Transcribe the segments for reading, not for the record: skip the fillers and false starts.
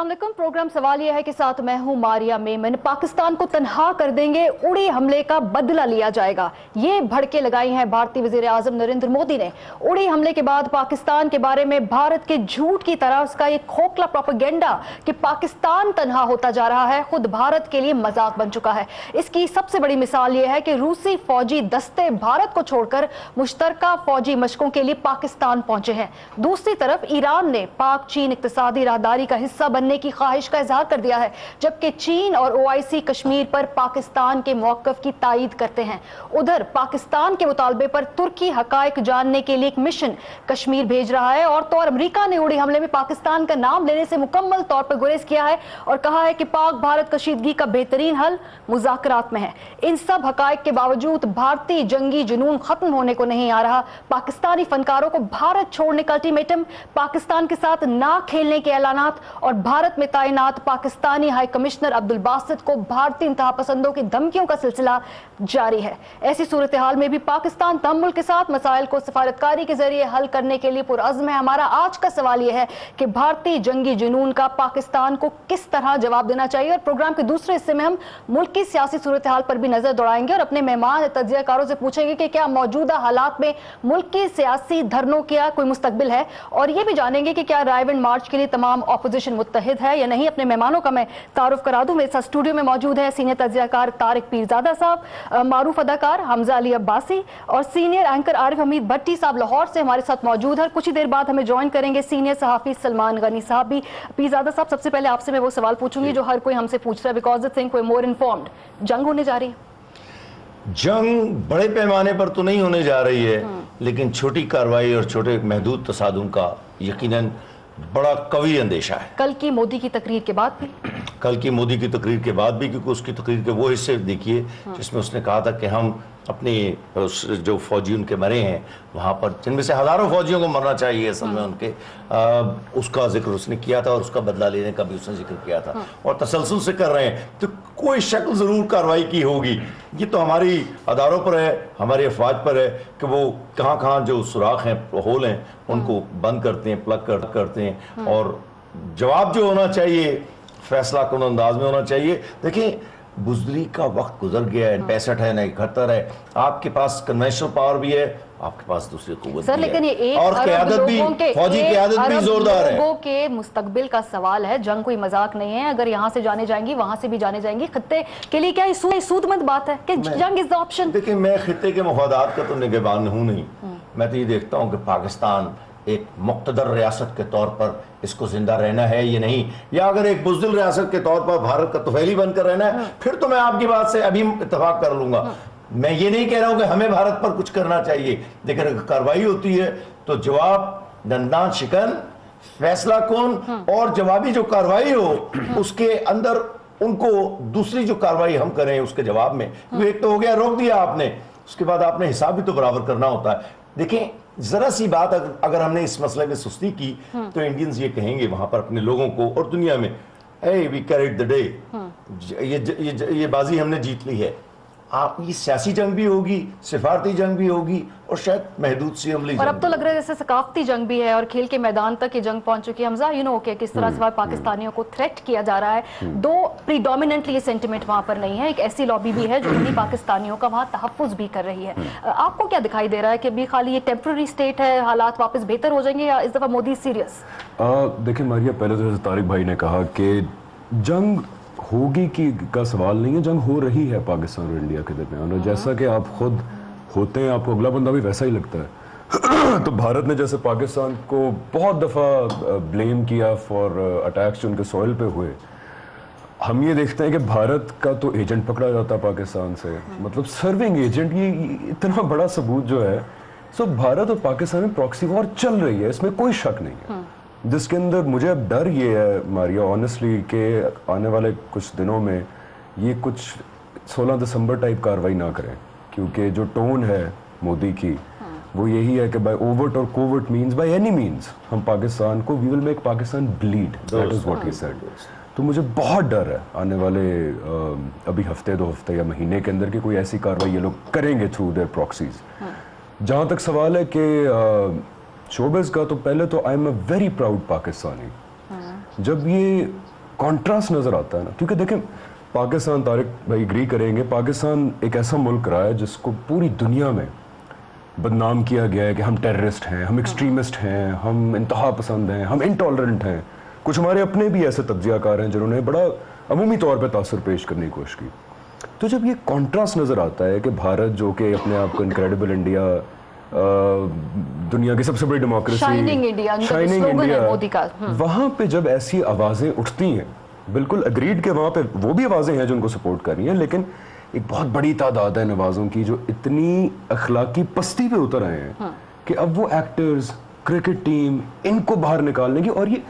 अस्सलाम वालेकुम। प्रोग्राम सवाल यह है कि साथ मैं हूं मारिया मेमन। पाकिस्तान को तनहा कर देंगे, उड़ी हमले का बदला लिया जाएगा, ये भड़के लगाई हैं भारतीय वजीर आजम नरेंद्र मोदी ने। उड़ी हमले के बाद पाकिस्तान के बारे में भारत के झूठ की तरह उसका एक खोखला प्रोपेगेंडा कि पाकिस्तान तनहा होता जा रहा है खुद भारत के लिए मजाक बन चुका है। इसकी सबसे बड़ी मिसाल यह है कि रूसी फौजी दस्ते भारत को छोड़कर मुश्तरका फौजी मशकों के लिए पाकिस्तान पहुंचे हैं। दूसरी तरफ ईरान ने पाक चीन इक्तिसादी राहदारी का हिस्सा बनने की ख्वाहिश का इजहार कर दिया है, जबकि चीन और ओआईसी कश्मीर पर पाकिस्तान के मौक़िफ़ की तायीद करते हैं। उधर पाकिस्तान के मुतालबे पर तुर्की हकायक जानने के लिए एक मिशन कश्मीर भेज रहा है और तो और अमरीका ने उड़ी हमले में पाकिस्तान का नाम लेने से मुकम्मल तौर पर गुरेज किया है और कहा है कि पाक भारत कशीदगी का बेहतरीन हल मुज़ाकरात में है। इन सब हकायक के बावजूद भारतीय जंगी जुनून खत्म होने को नहीं आ रहा। पाकिस्तानी फनकारों को भारत छोड़ने का अल्टीमेटम, पाकिस्तान के साथ ना खेलने के ऐलानात और भारत में तैनात पाकिस्तानी हाई कमिश्नर अब्दुल बासित को भारतीय इंतहा पसंदों की धमकियों का सिलसिला जारी है। ऐसी सूरत हाल में भी पाकिस्तान तहम्मुल के साथ मसाइल को सफारतकारी के जरिए हल करने के लिए पुरअज़्म है। हमारा आज का सवाल यह है कि भारतीय जंगी जुनून का पाकिस्तान को किस तरह जवाब देना चाहिए। और प्रोग्राम के दूसरे हिस्से में हम मुल्क की सियासी सूरत हाल पर भी नजर दौड़ाएंगे और अपने मेहमान तज्ज़ियाकारों से पूछेंगे कि क्या मौजूदा हालात में मुल्क के सियासी धरनों का कोई मुस्तकबिल है, और ये भी जानेंगे कि क्या रायविंड मार्च के लिए तमाम अपोजिशन मुत्तहिद है या नहीं। अपने मेहमानों का मैं तारुफ करा दूं। मेरे साथ स्टूडियो में मौजूद है सीनियर तज्ज़ियाकार तारिक पीरज़ादा साहब, मारूफ अदाकार हमजा अली अब्बासी और सीनियर एंकर आरिफ हमीद भट्टी साहब लाहौर से हमारे साथ मौजूद है। कुछ ही देर बाद हमें ज्वाइन करेंगे सीनियर सहाफ़ी सलमान गनी साहब भी। पीरज़ादा साहब, सबसे पहले आपसे मैं वो सवाल पूछूंगी जो हर कोई हमसे पूछ रहा है, because the think we more informed. जंग होने जा रही है? जंग बड़े पैमाने पर तो नहीं होने जा रही है, लेकिन छोटी कार्रवाई और छोटे महदूद तसादुम का यकीनन बड़ा कवी अंदेशा है। कल की मोदी की तकरीर के बाद भी, क्योंकि उसकी तकरीर के वो हिस्से देखिए जिसमें उसने कहा था कि हम अपने जो फौजी उनके मरे हैं वहाँ पर, जिनमें से हज़ारों फौजियों को मरना चाहिए असल में उनके, उसका जिक्र उसने किया था और उसका बदला लेने का भी उसने जिक्र किया था और तसलसल से कर रहे हैं। तो कोई शक्ल ज़रूर कार्रवाई की होगी। ये तो हमारी अदारों पर है, हमारी अफवाज पर है कि वो कहाँ कहाँ जो सुराख हैं, होल हैं, उनको बंद करते हैं, प्लग करते हैं। और जवाब जो होना चाहिए फैसला कुन अंदाज में होना चाहिए। देखिए, बुज़दिली का वक्त गुजर गया है, 65 है ना 71 है। आपके पास कन्वेंशनल पावर भी है, आपके पास दूसरी कुव्वत भी लेकिन ये है और क़यादत भी, फौजी क़यादत भी जोरदार है। लोगों के मुस्तकबिल का सवाल है। जंग कोई मजाक नहीं है। अगर यहाँ से जाने जाएंगी वहां से भी जाने जाएंगी। खित्ते के लिए क्या सूदमंद बात है कि जंग इज द ऑप्शन? देखिए, मैं खित्ते के मफादात का तो निगहबान हूँ नहीं। मैं तो ये देखता हूँ कि पाकिस्तान एक मुक़्तदर रियासत के तौर पर इसको जिंदा रहना है ये नहीं, या अगर एक बुज़दिल रियासत के तौर पर भारत का तुफैली बनकर रहना है, फिर तो मैं आपकी बात से अभी इत्तेफाक कर लूंगा। मैं ये नहीं कह रहा हूं कि हमें भारत पर कुछ करना चाहिए, लेकिन अगर कार्रवाई होती है तो जवाब दंदान शिकन, फैसला कौन, और जवाबी जो कार्रवाई हो उसके अंदर उनको दूसरी जो कार्रवाई हम करें उसके जवाब में। एक तो हो गया रोक दिया आपने, उसके बाद आपने हिसाब भी तो बराबर करना होता है। देखिए, जरा सी बात अगर हमने इस मसले में सुस्ती की तो इंडियंस ये कहेंगे वहां पर अपने लोगों को और दुनिया में, hey, we carried the day, ये बाजी हमने जीत ली है। आप ये सियासी जंग भी होगी, सिफारती जंग भी होगी और शायद महदूद सी अमली और अब तो लग रहा है जैसे सकाफती जंग भी है और खेल के मैदान तक ये जंग पहुंच चुकी है। हमजा, यू नो कि किस तरह से पाकिस्तानियों को थ्रेट किया जा रहा है। दो प्रीडोमिनेंटली ये सेंटिमेंट वहां पर नहीं है। एक ऐसी लॉबी भी है जो इन्हीं पाकिस्तानियों का वहां तहफ़्फ़ुज़ भी कर रही है। आपको क्या दिखाई दे रहा है कि अभी खाली ये टेम्पररी स्टेट है, हालात वापस बेहतर हो जाएंगे, या इस दफा मोदी सीरियस? देखिए मारिया, पहले तो जैसे तारिक भाई ने कहा कि जंग होगी का सवाल नहीं है, जंग हो रही है पाकिस्तान और इंडिया के दरमियान। और जैसा कि आप खुद होते हैं, आपको अगला बंदा भी वैसा ही लगता है। तो भारत ने जैसे पाकिस्तान को बहुत दफ़ा ब्लेम किया फॉर अटैक्स जो उनके सॉइल पे हुए, हम ये देखते हैं कि भारत का तो एजेंट पकड़ा जाता है पाकिस्तान से, मतलब सर्विंग एजेंट। ये इतना बड़ा सबूत जो है। सो भारत और पाकिस्तान में प्रॉक्सी वॉर चल रही है, इसमें कोई शक नहीं है। जिसके अंदर मुझे अब डर ये है मारिया ऑनेस्टली कि आने वाले कुछ दिनों में ये कुछ 16 दिसंबर टाइप कार्रवाई ना करें, क्योंकि जो टोन है मोदी की वो यही है कि बाय ओवर्ट और covert means, by any means हम पाकिस्तान को, we will make Pakistan bleed, that is what he said. तो मुझे बहुत डर है आने वाले अभी हफ्ते 2 हफ्ते या महीने के अंदर कि कोई ऐसी कार्रवाई ये लोग करेंगे थ्रू देयर प्रॉक्सीज। जहाँ तक सवाल है कि शोबिज़ का, तो पहले तो I am a very proud Pakistani. जब ये कॉन्ट्रास्ट नज़र आता है ना, क्योंकि देखें पाकिस्तान, तारिक भाई एग्री करेंगे, पाकिस्तान एक ऐसा मुल्क रहा है जिसको पूरी दुनिया में बदनाम किया गया है कि हम टेररिस्ट हैं, हम एक्सट्रीमिस्ट हैं, हम इंतहा पसंद हैं, हम इंटॉलरेंट हैं। कुछ हमारे अपने भी ऐसे तज्जियाकार हैं जिन्होंने बड़ा अमूमी तौर पे तासुर पेश करने की कोशिश की। तो जब ये कॉन्ट्रास्ट नज़र आता है कि भारत जो कि अपने आप को इनक्रेडिबल इंडिया, दुनिया की सबसे बड़ी democracy, shining India, shining India, Modi का, वहाँ पे जब ऐसी आवाज़ें उठती हैं, बिल्कुल अग्रीड के वहाँ पे वो भी आवाज़ें हैं जो उनको सपोर्ट कर रही हैं, लेकिन एक बहुत बड़ी तादाद है नवाज़ों की जो इतनी अखलाकी पस्ती पे उतर आए हैं कि अब वो एक्टर्स, क्रिकेट टीम, इनको बाहर निकालने की, और ये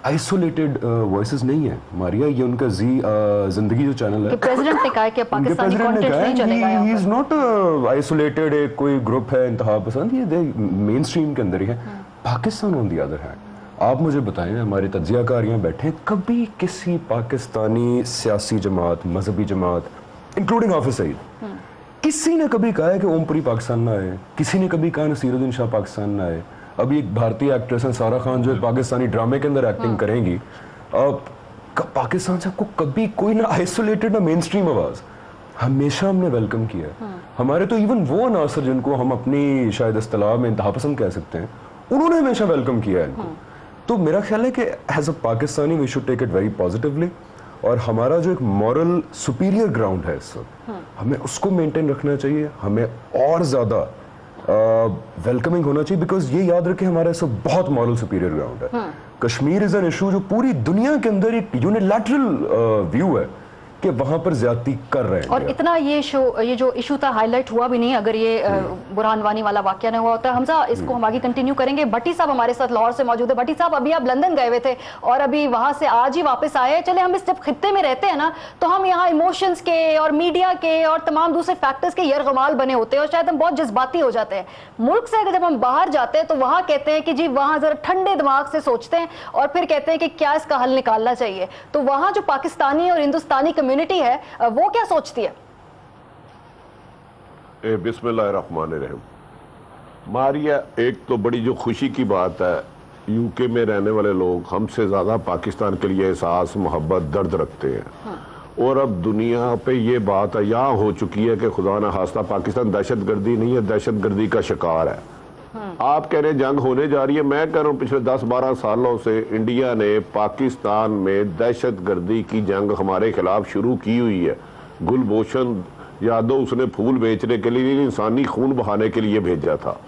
आइसोलेटेड वॉइसेस नहीं है मारिया, ये उनका जिंदगी जो चैनल है, प्रेसिडेंट ने कहा कि पाकिस्तानी कंटेंट नहीं चलेगा यहाँ पर। ही इज नॉट आइसोलेटेड एक कोई ग्रुप है इंतहा पसंद, ये मेन स्ट्रीम के अंदर ही है। Pakistan on the other hand, आप मुझे बताएं, हमारे तज्जियाकार यहाँ बैठे हैं, कभी किसी पाकिस्तानी सियासी जमात, मजहबी जमात, इंक्लूडिंग हाफिज सईद, किसी ने कभी कहा है कि ओमपुरी पाकिस्तान ना आए? किसी ने कभी कहा नसीरुद्दीन शाह पाकिस्तान ना आए? अभी एक भारतीय एक्ट्रेस है सारा खान जो एक पाकिस्तानी ड्रामे के अंदर एक्टिंग करेंगी, पाकिस्तान से आपको कभी कोई ना आइसोलेटेड ना मेन स्ट्रीम आवाज, हमेशा हमने वेलकम किया है। हमारे तो इवन वो अनासर जिनको हम अपनी शायद इस्तिलाह में इंतहा पसंद कह सकते हैं, उन्होंने हमेशा वेलकम किया है इनको। तो मेरा ख्याल है कि as a Pakistani we should take it very positively, और हमारा जो एक मॉरल सुपीरियर ग्राउंड है इस वक्त, हमें उसको मेंटेन रखना चाहिए, हमें और ज़्यादा वेलकमिंग होना चाहिए, बिकॉज ये याद रखें हमारा ऐसा बहुत मॉरल सुपीरियर ग्राउंड है। कश्मीर इज़ एन इशू जो पूरी दुनिया के अंदर एक यूनिलैटरल व्यू है कि वहां पर ज्यादती कर रहे हैं, और इतना ये जो इशू था हाईलाइट हुआ भी नहीं अगर ये बुरहान वानी वाला वाकया नहीं हुआ होता। हमजा, इसको हम आगे कंटिन्यू करेंगे। भट्टी साहब हमारे साथ लाहौर से मौजूद है। भट्टी साहब, अभी आप लंदन गए हुए थे और अभी वहां से आज ही वापस आए। चले, हम इस जब खित्ते में रहते हैं ना, तो हम यहाँ इमोशंस के और मीडिया के और तमाम दूसरे फैक्टर्स के यरगमाल बने होते हैं और शायद हम बहुत जज्बाती हो जाते हैं। मुल्क से अगर जब हम बाहर जाते हैं तो वहां कहते हैं कि जी वहां जरा ठंडे दिमाग से सोचते हैं और फिर कहते हैं कि क्या इसका हल निकालना चाहिए। तो वहां जो पाकिस्तानी और हिंदुस्तानी कम्युनिटी है वो क्या सोचती है? बिस्मिल्लाहिर्रहमानिर्रहीम। मारिया, एक तो बड़ी जो खुशी की बात है, यूके में रहने वाले लोग हमसे ज़्यादा पाकिस्तान के लिए एहसास, मोहब्बत, दर्द रखते हैं। और अब दुनिया पे ये बात यहाँ हो चुकी है कि खुदा न खास्ता पाकिस्तान दहशतगर्दी नहीं है, दहशतगर्दी का शिकार है। आप कह रहे हैं जंग होने जा रही है, मैं कह रहा हूँ पिछले 10-12 सालों से इंडिया ने पाकिस्तान में दहशतगर्दी की जंग हमारे खिलाफ शुरू की हुई है। गुलभूषण यादव उसने फूल बेचने के लिए, इंसानी खून बहाने के लिए भेजा था।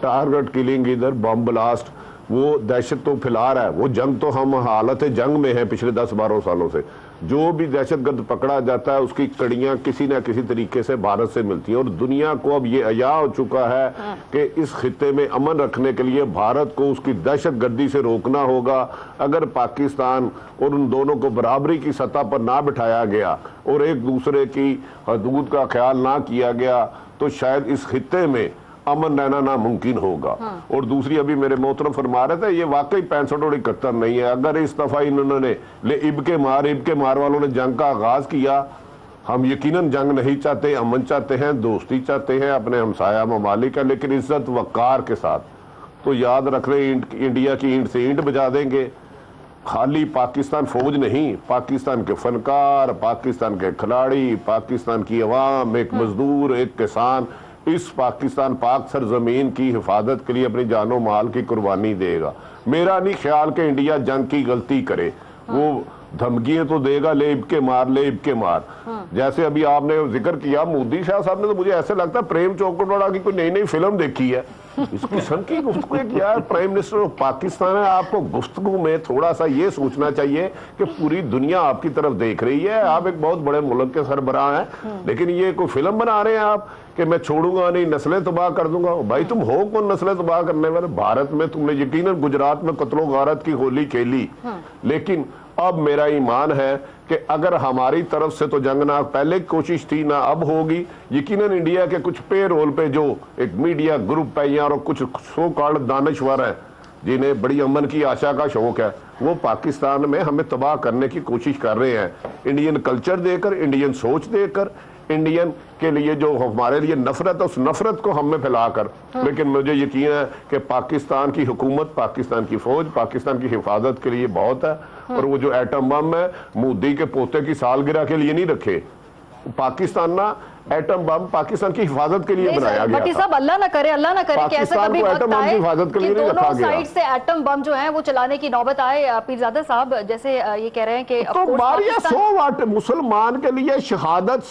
टारगेट किलिंग, इधर बम ब्लास्ट, वो दहशत तो फैला रहा है। वो जंग तो हम हालत जंग में है पिछले 10-12 सालों से। जो भी दहशतगर्द पकड़ा जाता है उसकी कड़ियां किसी न किसी तरीके से भारत से मिलती हैं। और दुनिया को अब ये अया हो चुका है कि इस खित्ते में अमन रखने के लिए भारत को उसकी दहशतगर्दी से रोकना होगा। अगर पाकिस्तान और उन दोनों को बराबरी की सतह पर ना बिठाया गया और एक दूसरे की हदूद का ख्याल ना किया गया तो शायद इस खित्ते में अमन रहना नामुमकिन होगा। और दूसरी, अभी मेरे मोहतरम फरमा रहे थे, ये वाकई 65 और 71 नहीं है। अगर इस दफा इन्होंने इब के मार वालों ने जंग का आगाज किया, हम यकीनन जंग नहीं चाहते, अमन चाहते हैं, दोस्ती चाहते हैं अपने हमसाया ममालिक है, लेकिन इज्जत वकार के साथ। तो याद रख रहे, इंडिया की ईंट से ईंट बजा देंगे। खाली पाकिस्तान फौज नहीं, पाकिस्तान के फनकार, पाकिस्तान के खिलाड़ी, पाकिस्तान की अवाम, एक मजदूर, एक किसान इस पाकिस्तान पाक सरजमीन की हिफाजत के लिए अपनी जानो माल की कुर्बानी देगा। मेरा नहीं ख्याल कि इंडिया जंग की गलती करे। वो धमकियां तो देगा, ले इब के मार। जैसे अभी आपने जिक्र किया मोदी शाह साहब ने, तो मुझे ऐसे लगता है प्रेम चोपड़ा की कोई नई फिल्म देखी है। इस किस्म की गुफ्तगू यार, प्राइम मिनिस्टर ऑफ पाकिस्तान है। आपको गुफ्तगू में थोड़ा सा ये सोचना चाहिए कि पूरी दुनिया आपकी तरफ देख रही है। आप एक बहुत बड़े मुल्क के सरबराह हैं, लेकिन ये कोई फिल्म बना रहे हैं आप कि मैं छोड़ूंगा नहीं, नस्लें तबाह कर दूंगा। भाई तुम हो कौन नस्लें तबाह करने वाले? भारत में तुमने यकीनन गुजरात में कत्लो गारत की होली खेली, लेकिन अब मेरा ईमान है कि अगर हमारी तरफ से तो जंग ना पहले कोशिश थी ना अब होगी। यकीनन इंडिया के कुछ पे रोल पे जो एक मीडिया ग्रुप है यहाँ और कुछ सो कॉल्ड दानश्वर हैं जिन्हें बड़ी अमन की आशा का शौक है, वो पाकिस्तान में हमें तबाह करने की कोशिश कर रहे हैं। इंडियन कल्चर देकर, इंडियन सोच देकर, इंडियन के लिए जो हमारे लिए नफरत है, उस नफरत को हम में फैला कर, लेकिन मुझे यकीन है कि पाकिस्तान की हुकूमत, पाकिस्तान की फौज, पाकिस्तान की हिफाजत के लिए बहुत है। और वो जो एटम बम है मोदी के पोते की सालगिरह के लिए नहीं रखे, पाकिस्तान ना एटम बम पाकिस्तान की हिफाजत के लिए बनाया गया भट्टी था। साहब, अल्लाह ना करे कि ऐसा पाकिस्तान कभी को वक्त एटम बम की आए हिफाजत के कि लिए नहीं दोनों रखा गया। साइड से एटम बम जो है वो चलाने की नौबत आए। पीरजादा साहब जैसे ये कह रहे हैं कि तो मारिया सो वाट, मुसलमान के लिए शहादत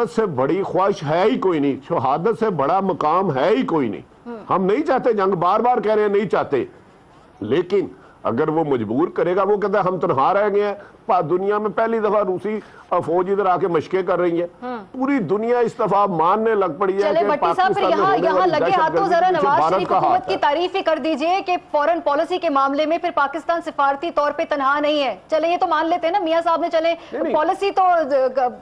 से बड़ी ख्वाहिश है ही कोई नहीं, शहादत से बड़ा मुकाम है ही कोई नहीं। हम नहीं चाहते जंग, बार बार कह रहे हैं नहीं चाहते, लेकिन अगर वो मजबूर करेगा, वो कहता है हम तनहा रह गए हैं, दुनिया में पहली दफा रूसी फौज इधर आके मशकें कर रही है, पूरी दुनिया इस दफा मानने लग पड़ी है। चले भट्टी साहब, फिर यहाँ लगे हाथों जरा नवाज शरीफ हुकूमत की तारीफ ही कर दीजिए कि फॉरेन पॉलिसी के मामले में फिर पाकिस्तान सिफारती तौर पे तनहा नहीं है। चले ये तो मान लेते हैं ना, मियां साहब ने चले पॉलिसी तो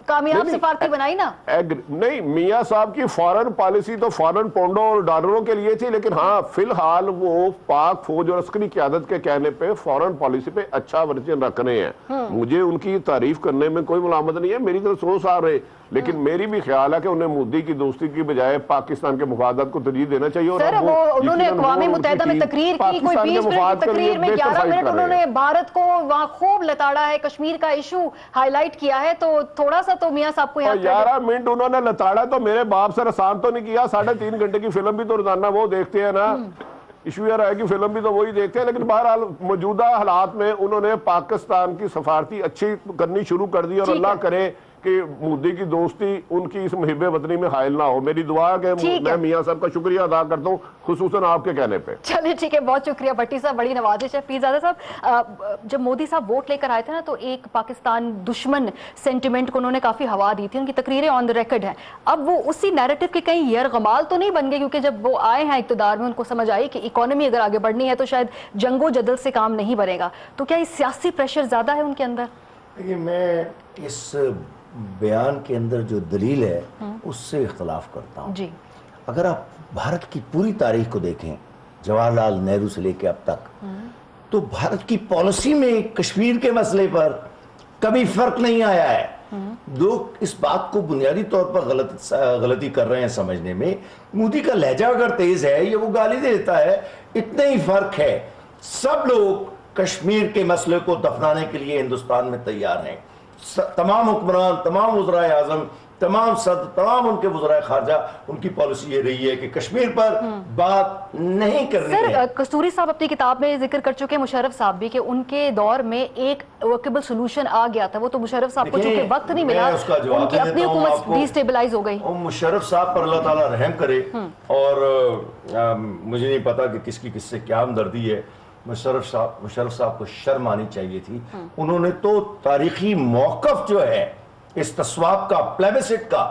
कामयाब सिफारती बनाई ना। नहीं, मियां साहब की फॉरेन पॉलिसी तो फॉरेन पौंडों और डॉलरों के लिए थी, लेकिन हाँ फिलहाल वो पाक फौज और अस्करी क़यादत के कहने पे फॉरेन पॉलिसी पे अच्छा वर्जन रख रहे हैं। मुझे उनकी तारीफ करने में कोई मुलामत नहीं है, मेरी तरफ 100 साल रहे, लेकिन मेरी भी ख्याल है कि उन्हें मोदी की दोस्ती की बजाय पाकिस्तान के मुफादात को तरजीह देना चाहिए। और सर वो उन्होंने अक़वाम मुत्तहिदा में तकरीर की, कोई 20 मिनट की तकरीर में 11 मिनट उन्होंने भारत को वहाँ खूब लताड़ा है, कश्मीर का इशू हाईलाइट किया है, तो थोड़ा सा तो मियां साहब को यहाँ 11 मिनट उन्होंने लताड़ा तो मेरे बाप से आसान तो नहीं किया। 3.5 घंटे की फिल्म भी तो रोजाना वो देखते हैं ना, इशू ये रहा कि फिल्म भी तो वही देखते हैं, लेकिन बहरहाल मौजूदा हालात में उन्होंने पाकिस्तान की सफारती अच्छी करनी शुरू कर दी, और अल्लाह करे कि मोदी की दोस्ती उनकी इस मुहिब वतनी में हायल ना हो। मेरी दुआ है कि मैं मियां साहब का शुक्रिया अदा करता हूँ, खुसूसन आपके कहने पे। चलिए ठीक है, बहुत शुक्रिया भट्टी साहब, बड़ी नवाजिश है। पीरजादा साहब, जब मोदी साहब वोट लेकर आए थे ना, तो एक पाकिस्तान दुश्मन सेंटिमेंट को उन्होंने काफी हवा दी थी, उनकी तकरीरें ऑन द रिकॉर्ड हैं। अब वो उसी नैरेटिव के कहीं यरगमाल तो नहीं बन गए, क्योंकि जब वो आए हैं इक़्तिदार में उनको समझ आई कि इकोनॉमी अगर आगे बढ़नी है तो शायद जंगो जदल से काम नहीं बनेगा, तो क्या इस सियासी प्रेशर ज्यादा है उनके अंदर? देखिए, मैं इस बयान के अंदर जो दलील है उससे इख्तलाफ करता हूँ जी। अगर आप भारत की पूरी तारीख को देखें, जवाहरलाल नेहरू से लेकर अब तक, तो भारत की पॉलिसी में कश्मीर के मसले पर कभी फर्क नहीं आया है। लोग इस बात को बुनियादी तौर पर गलती कर रहे हैं समझने में। मोदी का लहजा अगर तेज है, ये वो गाली देता है, इतना ही फर्क है। सब लोग कश्मीर के मसले को दफनाने के लिए हिंदुस्तान में तैयार हैं। तमाम हुक्मरान, तमाम वज़राए आज़म, तमाम सदर, तमाम उनके वज़राए खारजा, उनकी पॉलिसी ये रही है कि कश्मीर पर बात नहीं करनी है। सर, कस्तूरी साहब अपनी किताब में जिक्र कर चुके हैं, मुशर्रफ साहब भी, कि उनके दौर में एक वर्केबल सोल्यूशन आ गया था। वो तो मुशर्रफ साहब को चूंकि वक्त नहीं मिला, उनकी अपनी हुकूमत डिस्टेबलाइज हो गई। मुशर्रफ साहब पर अल्लाह ताला रहम करे, और मुझे नहीं पता कि किसकी किससे क्या हमदर्दी है। मुशर्रफ साहब को शर्म आनी चाहिए थी। उन्होंने तो तारीखी मौक़िफ़ जो है इस तस्वाब का, प्लेबिसिट का,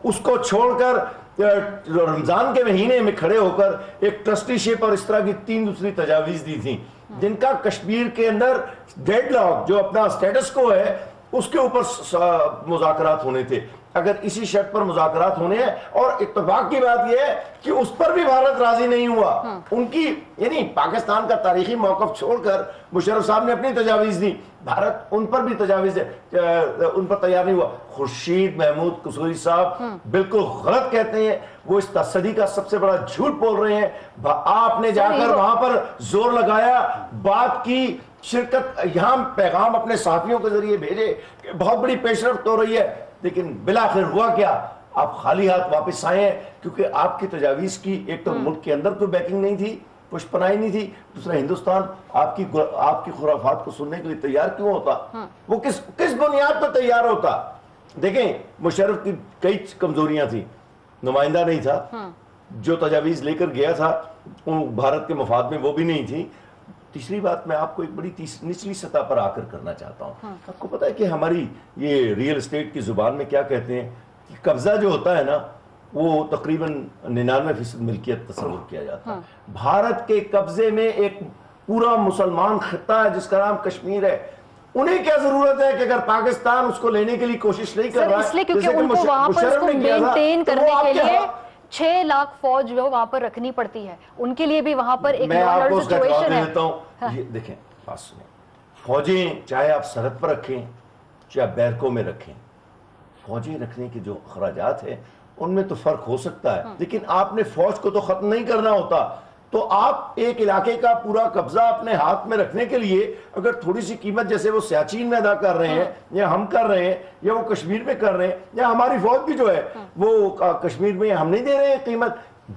उसको छोड़कर रमजान के महीने में खड़े होकर एक ट्रस्टीशिप और इस तरह की 3 दूसरी तजावीज़ दी थी, जिनका कश्मीर के अंदर डेडलॉक जो अपना स्टेटस को है उसके ऊपर मुज़ाकरात होने थे। अगर इसी शर्त पर मुज़ाकरात होने हैं, और इत्तेफाक की बात यह है कि उस पर भी भारत राजी नहीं हुआ। उनकी यानी पाकिस्तान का तारीखी मौक़िफ़ छोड़कर मुशर्रफ साहब ने अपनी तजावीज़ दी, भारत उन पर भी तजावीज़ उन पर तैयार नहीं हुआ। खुर्शीद महमूद कसूरी साहब बिल्कुल गलत कहते हैं, वो इस सदी का सबसे बड़ा झूठ बोल रहे हैं। आपने जाकर वहां पर जोर लगाया, बात की शिरकत, यहाँ पैगाम अपने साथियों के जरिए भेजे कि बहुत बड़ी पेशरफ्त हो रही है, लेकिन बिलाखिर हुआ क्या? आप खाली हाथ वापस आए हैं, क्योंकि आपकी तजावीज़ की एक तो मुल्क के अंदर कोई बैकिंग नहीं थी, पुष्पनाई नहीं थी, दूसरा हिंदुस्तान आपकी खुराफात को सुनने के लिए तैयार क्यों होता? वो किस बुनियाद पर तैयार होता? देखें, मुशर्रफ की कई कमजोरियां थी, नुमाइंदा नहीं था, जो तजावीज़ लेकर गया था भारत के मफाद में वो भी नहीं थी। तीसरी बात मैं आपको एक बड़ी निचली सतह पर आकर करना चाहता हूँ। आपको पता है कि हमारी ये रियल एस्टेट की जुबान में क्या कहते हैं कि कब्जा जो होता है ना, वो तकरीबन 99% मिल्कियत तस्वुर किया जाता है। भारत के कब्जे में एक पूरा मुसलमान खित्ता है जिसका नाम कश्मीर है। उन्हें क्या जरूरत है कि अगर पाकिस्तान उसको लेने के लिए कोशिश नहीं कर रहा है, इसलिए क्योंकि उनको वहां पर उसको मेंटेन करने के लिए 6 लाख फौज जो वहां पर रखनी पड़ती है, उनके लिए भी वहां पर एक नॉर्मल सिचुएशन है। हाँ। ये देखें, बात सुनें, फौजें चाहे आप सरहद पर रखें चाहे बैरकों में रखें, فوجی رکھنے کے جو اخراجات ہیں ان میں تو فرق ہو سکتا ہے، لیکن آپ نے فوج کو تو ختم نہیں کرنا ہوتا. تو آپ ایک علاقے کا پورا قبضہ اپنے ہاتھ میں رکھنے کے لیے اگر تھوڑی سی قیمت جیسے وہ سیاچین میں ادا کر رہے ہیں یا ہم کر رہے ہیں یا وہ کشمیر میں کر رہے ہیں یا ہماری فوج بھی جو ہے وہ کشمیر میں ہم نہیں دے رہے ہیں قیمت.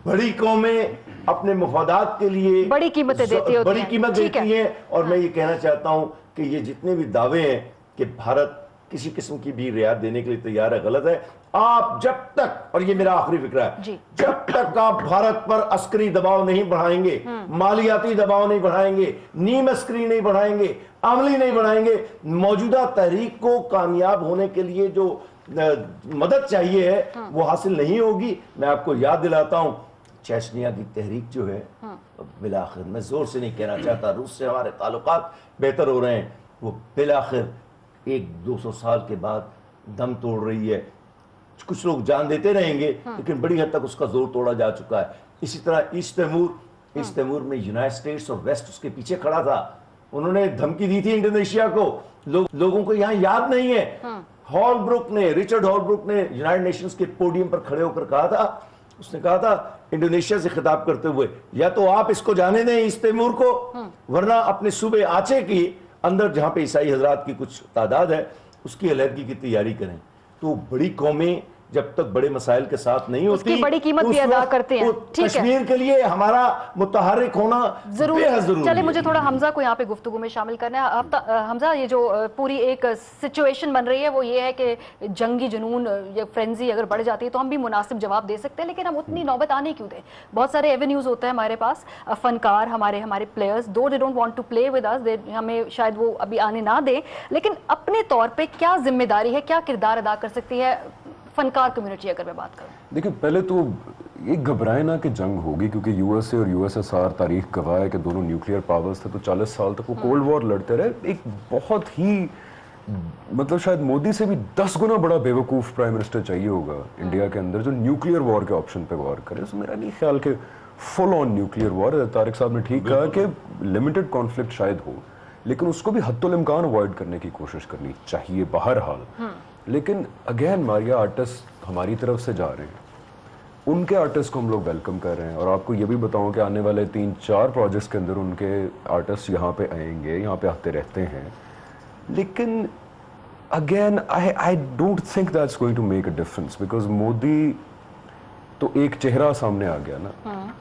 بڑی قومیں اپنے مفادات کے لیے بڑی قیمتیں دیتی ہوتی ہیں. بڑی قیمت ٹھیک ہے. دیتی ہیں. اور میں یہ کہنا چاہتا ہوں کہ یہ جتنے بھی دعوے ہیں کہ بھارت کسی قسم کی بھی رعایت دینے کے لیے تیار ہے، غلط ہے. آپ جب تک، اور یہ میرا آخری فکرہ ہے، جب تک آپ بھارت پر عسکری دباؤ نہیں بڑھائیں گے، مالیاتی دباؤ نہیں بڑھائیں گے، نیم عسکری نہیں بڑھائیں گے، عملی نہیں بڑھائیں گے، موجودہ تحریک کو کامیاب ہونے کے لیے جو مدد چاہیے ہے وہ حاصل نہیں ہوگی. میں آپ کو یاد دلاتا ہوں چیچنیا کی تحریک جو ہے بالآخر، میں زور سے نہیں کہنا چاہتا روس سے ہمارے تعلقات بہتر ہو رہے ہیں، وہ بالآخر 100-200 سال کے بعد دم توڑ رہی ہے. کچھ لوگ جان دیتے رہیں گے لیکن بڑی حد تک اس کا زور توڑا جا چکا ہے. اسی طرح ایسٹ تیمور میں یونائٹڈ اسٹیٹس اور ویسٹ اس کے پیچھے کھڑا تھا. انہوں نے دھمکی دی تھی انڈونیشیا کو. لوگوں کو یہاں یاد نہیں ہے، رچرڈ ہال بروک نے یونائٹڈ نیشنز کے پوڈیم پر کھڑے ہو کر کہا تھا، اس نے کہا تھا انڈونیشیا سے خطاب کرتے ہوئے، یا تو آپ اس کو جانے دیں ایسٹ تیمور کو، ورنہ اپنے صوبے آچے کی اندر جہاں پہ عیسائی حضرات کی کچھ تعداد ہے اس کی علیحدگی کی تیاری کریں. تو بڑی قومیں جب تک بڑے مسائل کے ساتھ نہیں ہوتی، اس کی بڑی قیمت بھی ادا کرتے ہیں. کشمیر کے لیے ہمارا متحرک ہونا ضروری ہے. چلے مجھے تھوڑا حمزہ کو یہاں پہ گفتگو میں شامل کرنا ہے. حمزہ، یہ جو پوری ایک سچویشن بن رہی ہے وہ یہ ہے کہ جنگی جنون یا فرینزی اگر بڑھ جاتی ہے تو ہم بھی مناسب جواب دے سکتے ہیں، لیکن ہم اتنی نوبت آنے کیوں دیں؟ بہت سارے ایونیوز ہوتے ہیں ہمارے پاس، فنکار ہمارے پلیئرز دو they don't want to play with us, ہمیں شاید وہ ابھی آنے نہ دیں، لیکن اپنے طور پہ کیا ذمہ داری ہے، کیا کردار ادا کر سکتی ہے فنکار کمیونٹی اگر میں بات کروں؟ دیکھیں، پہلے تو یہ گھبرائے نہ کہ جنگ ہوگی، کیونکہ یو ایس اے اور یو ایس ایس آر تاریخ گواہ ہے کہ دونوں نیوکلیئر پاورز تھے، تو 40 سال تک وہ کولڈ وار لڑتے رہے. ایک بہت ہی مطلب شاید مودی سے بھی 10 گنا بڑا بیوقوف پرائم منسٹر چاہیے ہوگا انڈیا کے اندر جو نیوکلیئر وار کے آپشن پہ غور کرے. تو میرا نہیں خیال کہ فل آن نیوکلیئر وار. طارق صاحب نے ٹھیک کہا کہ لمیٹڈ کانفلکٹ شاید ہو، لیکن اس کو بھی حد الامکان اوائڈ کرنے کی کوشش کرنی چاہیے بہرحال. لیکن اگین ماریا آرٹسٹ ہماری طرف سے جا رہے ہیں، ان کے آرٹسٹ کو ہم لوگ ویلکم کر رہے ہیں. اور آپ کو یہ بھی بتاؤں کہ آنے والے 3-4 پروجیکٹس کے اندر ان کے آرٹسٹ یہاں پہ آئیں گے، یہاں پہ آتے رہتے ہیں. لیکن again I don't think that's going to make a difference, because Modi تو ایک چہرہ سامنے آ گیا نا.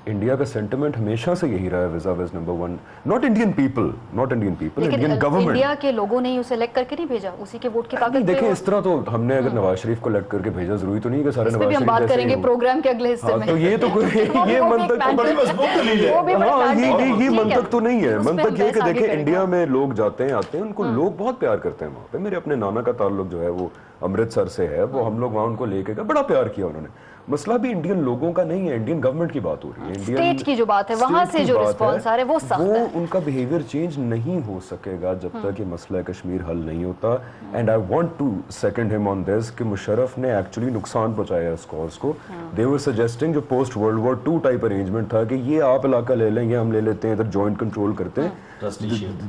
انڈیا کا سینٹیمنٹ ہمیشہ سے یہی رہا ہے vis-a-vis number 1، not Indian people, Indian government. India کے لوگوں نے اسے الیکٹ کر کے نہیں بھیجا، اسی کے ووٹ کی طاقت. دیکھیں اس طرح تو ہم نے اگر نواز شریف کو الیکٹ کر کے بھیجا، ضروری تو نہیں کہ سارے نواز شریف ہم بات کریں گے پروگرام کے اگلے حصے میں. تو یہ تو یہ منطق بڑی مضبوط دلیل ہے. یہ منطق تو نہیں ہے. منطق یہ کہ دیکھیں انڈیا میں لوگ جاتے ہیں آتے ہیں، ان کو لوگ بہت پیار کرتے ہیں وہاں پہ. میرے اپنے نانا کا تعلق جو ہے وہ امرتسر سے ہے، وہ ہم لوگ وہاں ان کو لے کے گئے، بڑا پیار کیا انہوں نے. مسئلہ بھی انڈین لوگوں کا نہیں ہے، انڈین گورنمنٹ کی بات ہو رہی ہے، اسٹیٹ کی جو بات ہے وہاں سے جو رسپانس آ رہا ہے وہ سخت ہے. ان کا بیہیویئر چینج نہیں ہو سکے گا جب تک یہ مسئلہ کشمیر حل نہیں ہوتا. And I want to second him on دس کہ مشرف نے ایکچولی نقصان پہنچایا اس کاز کو. دے ور سجیسٹنگ جو post world war 2 type arrangement تھا کہ یہ آپ علاقہ لے لیں، یہ ہم لے لیتے ہیں، ادھر جوائنٹ کنٹرول کرتے ہیں.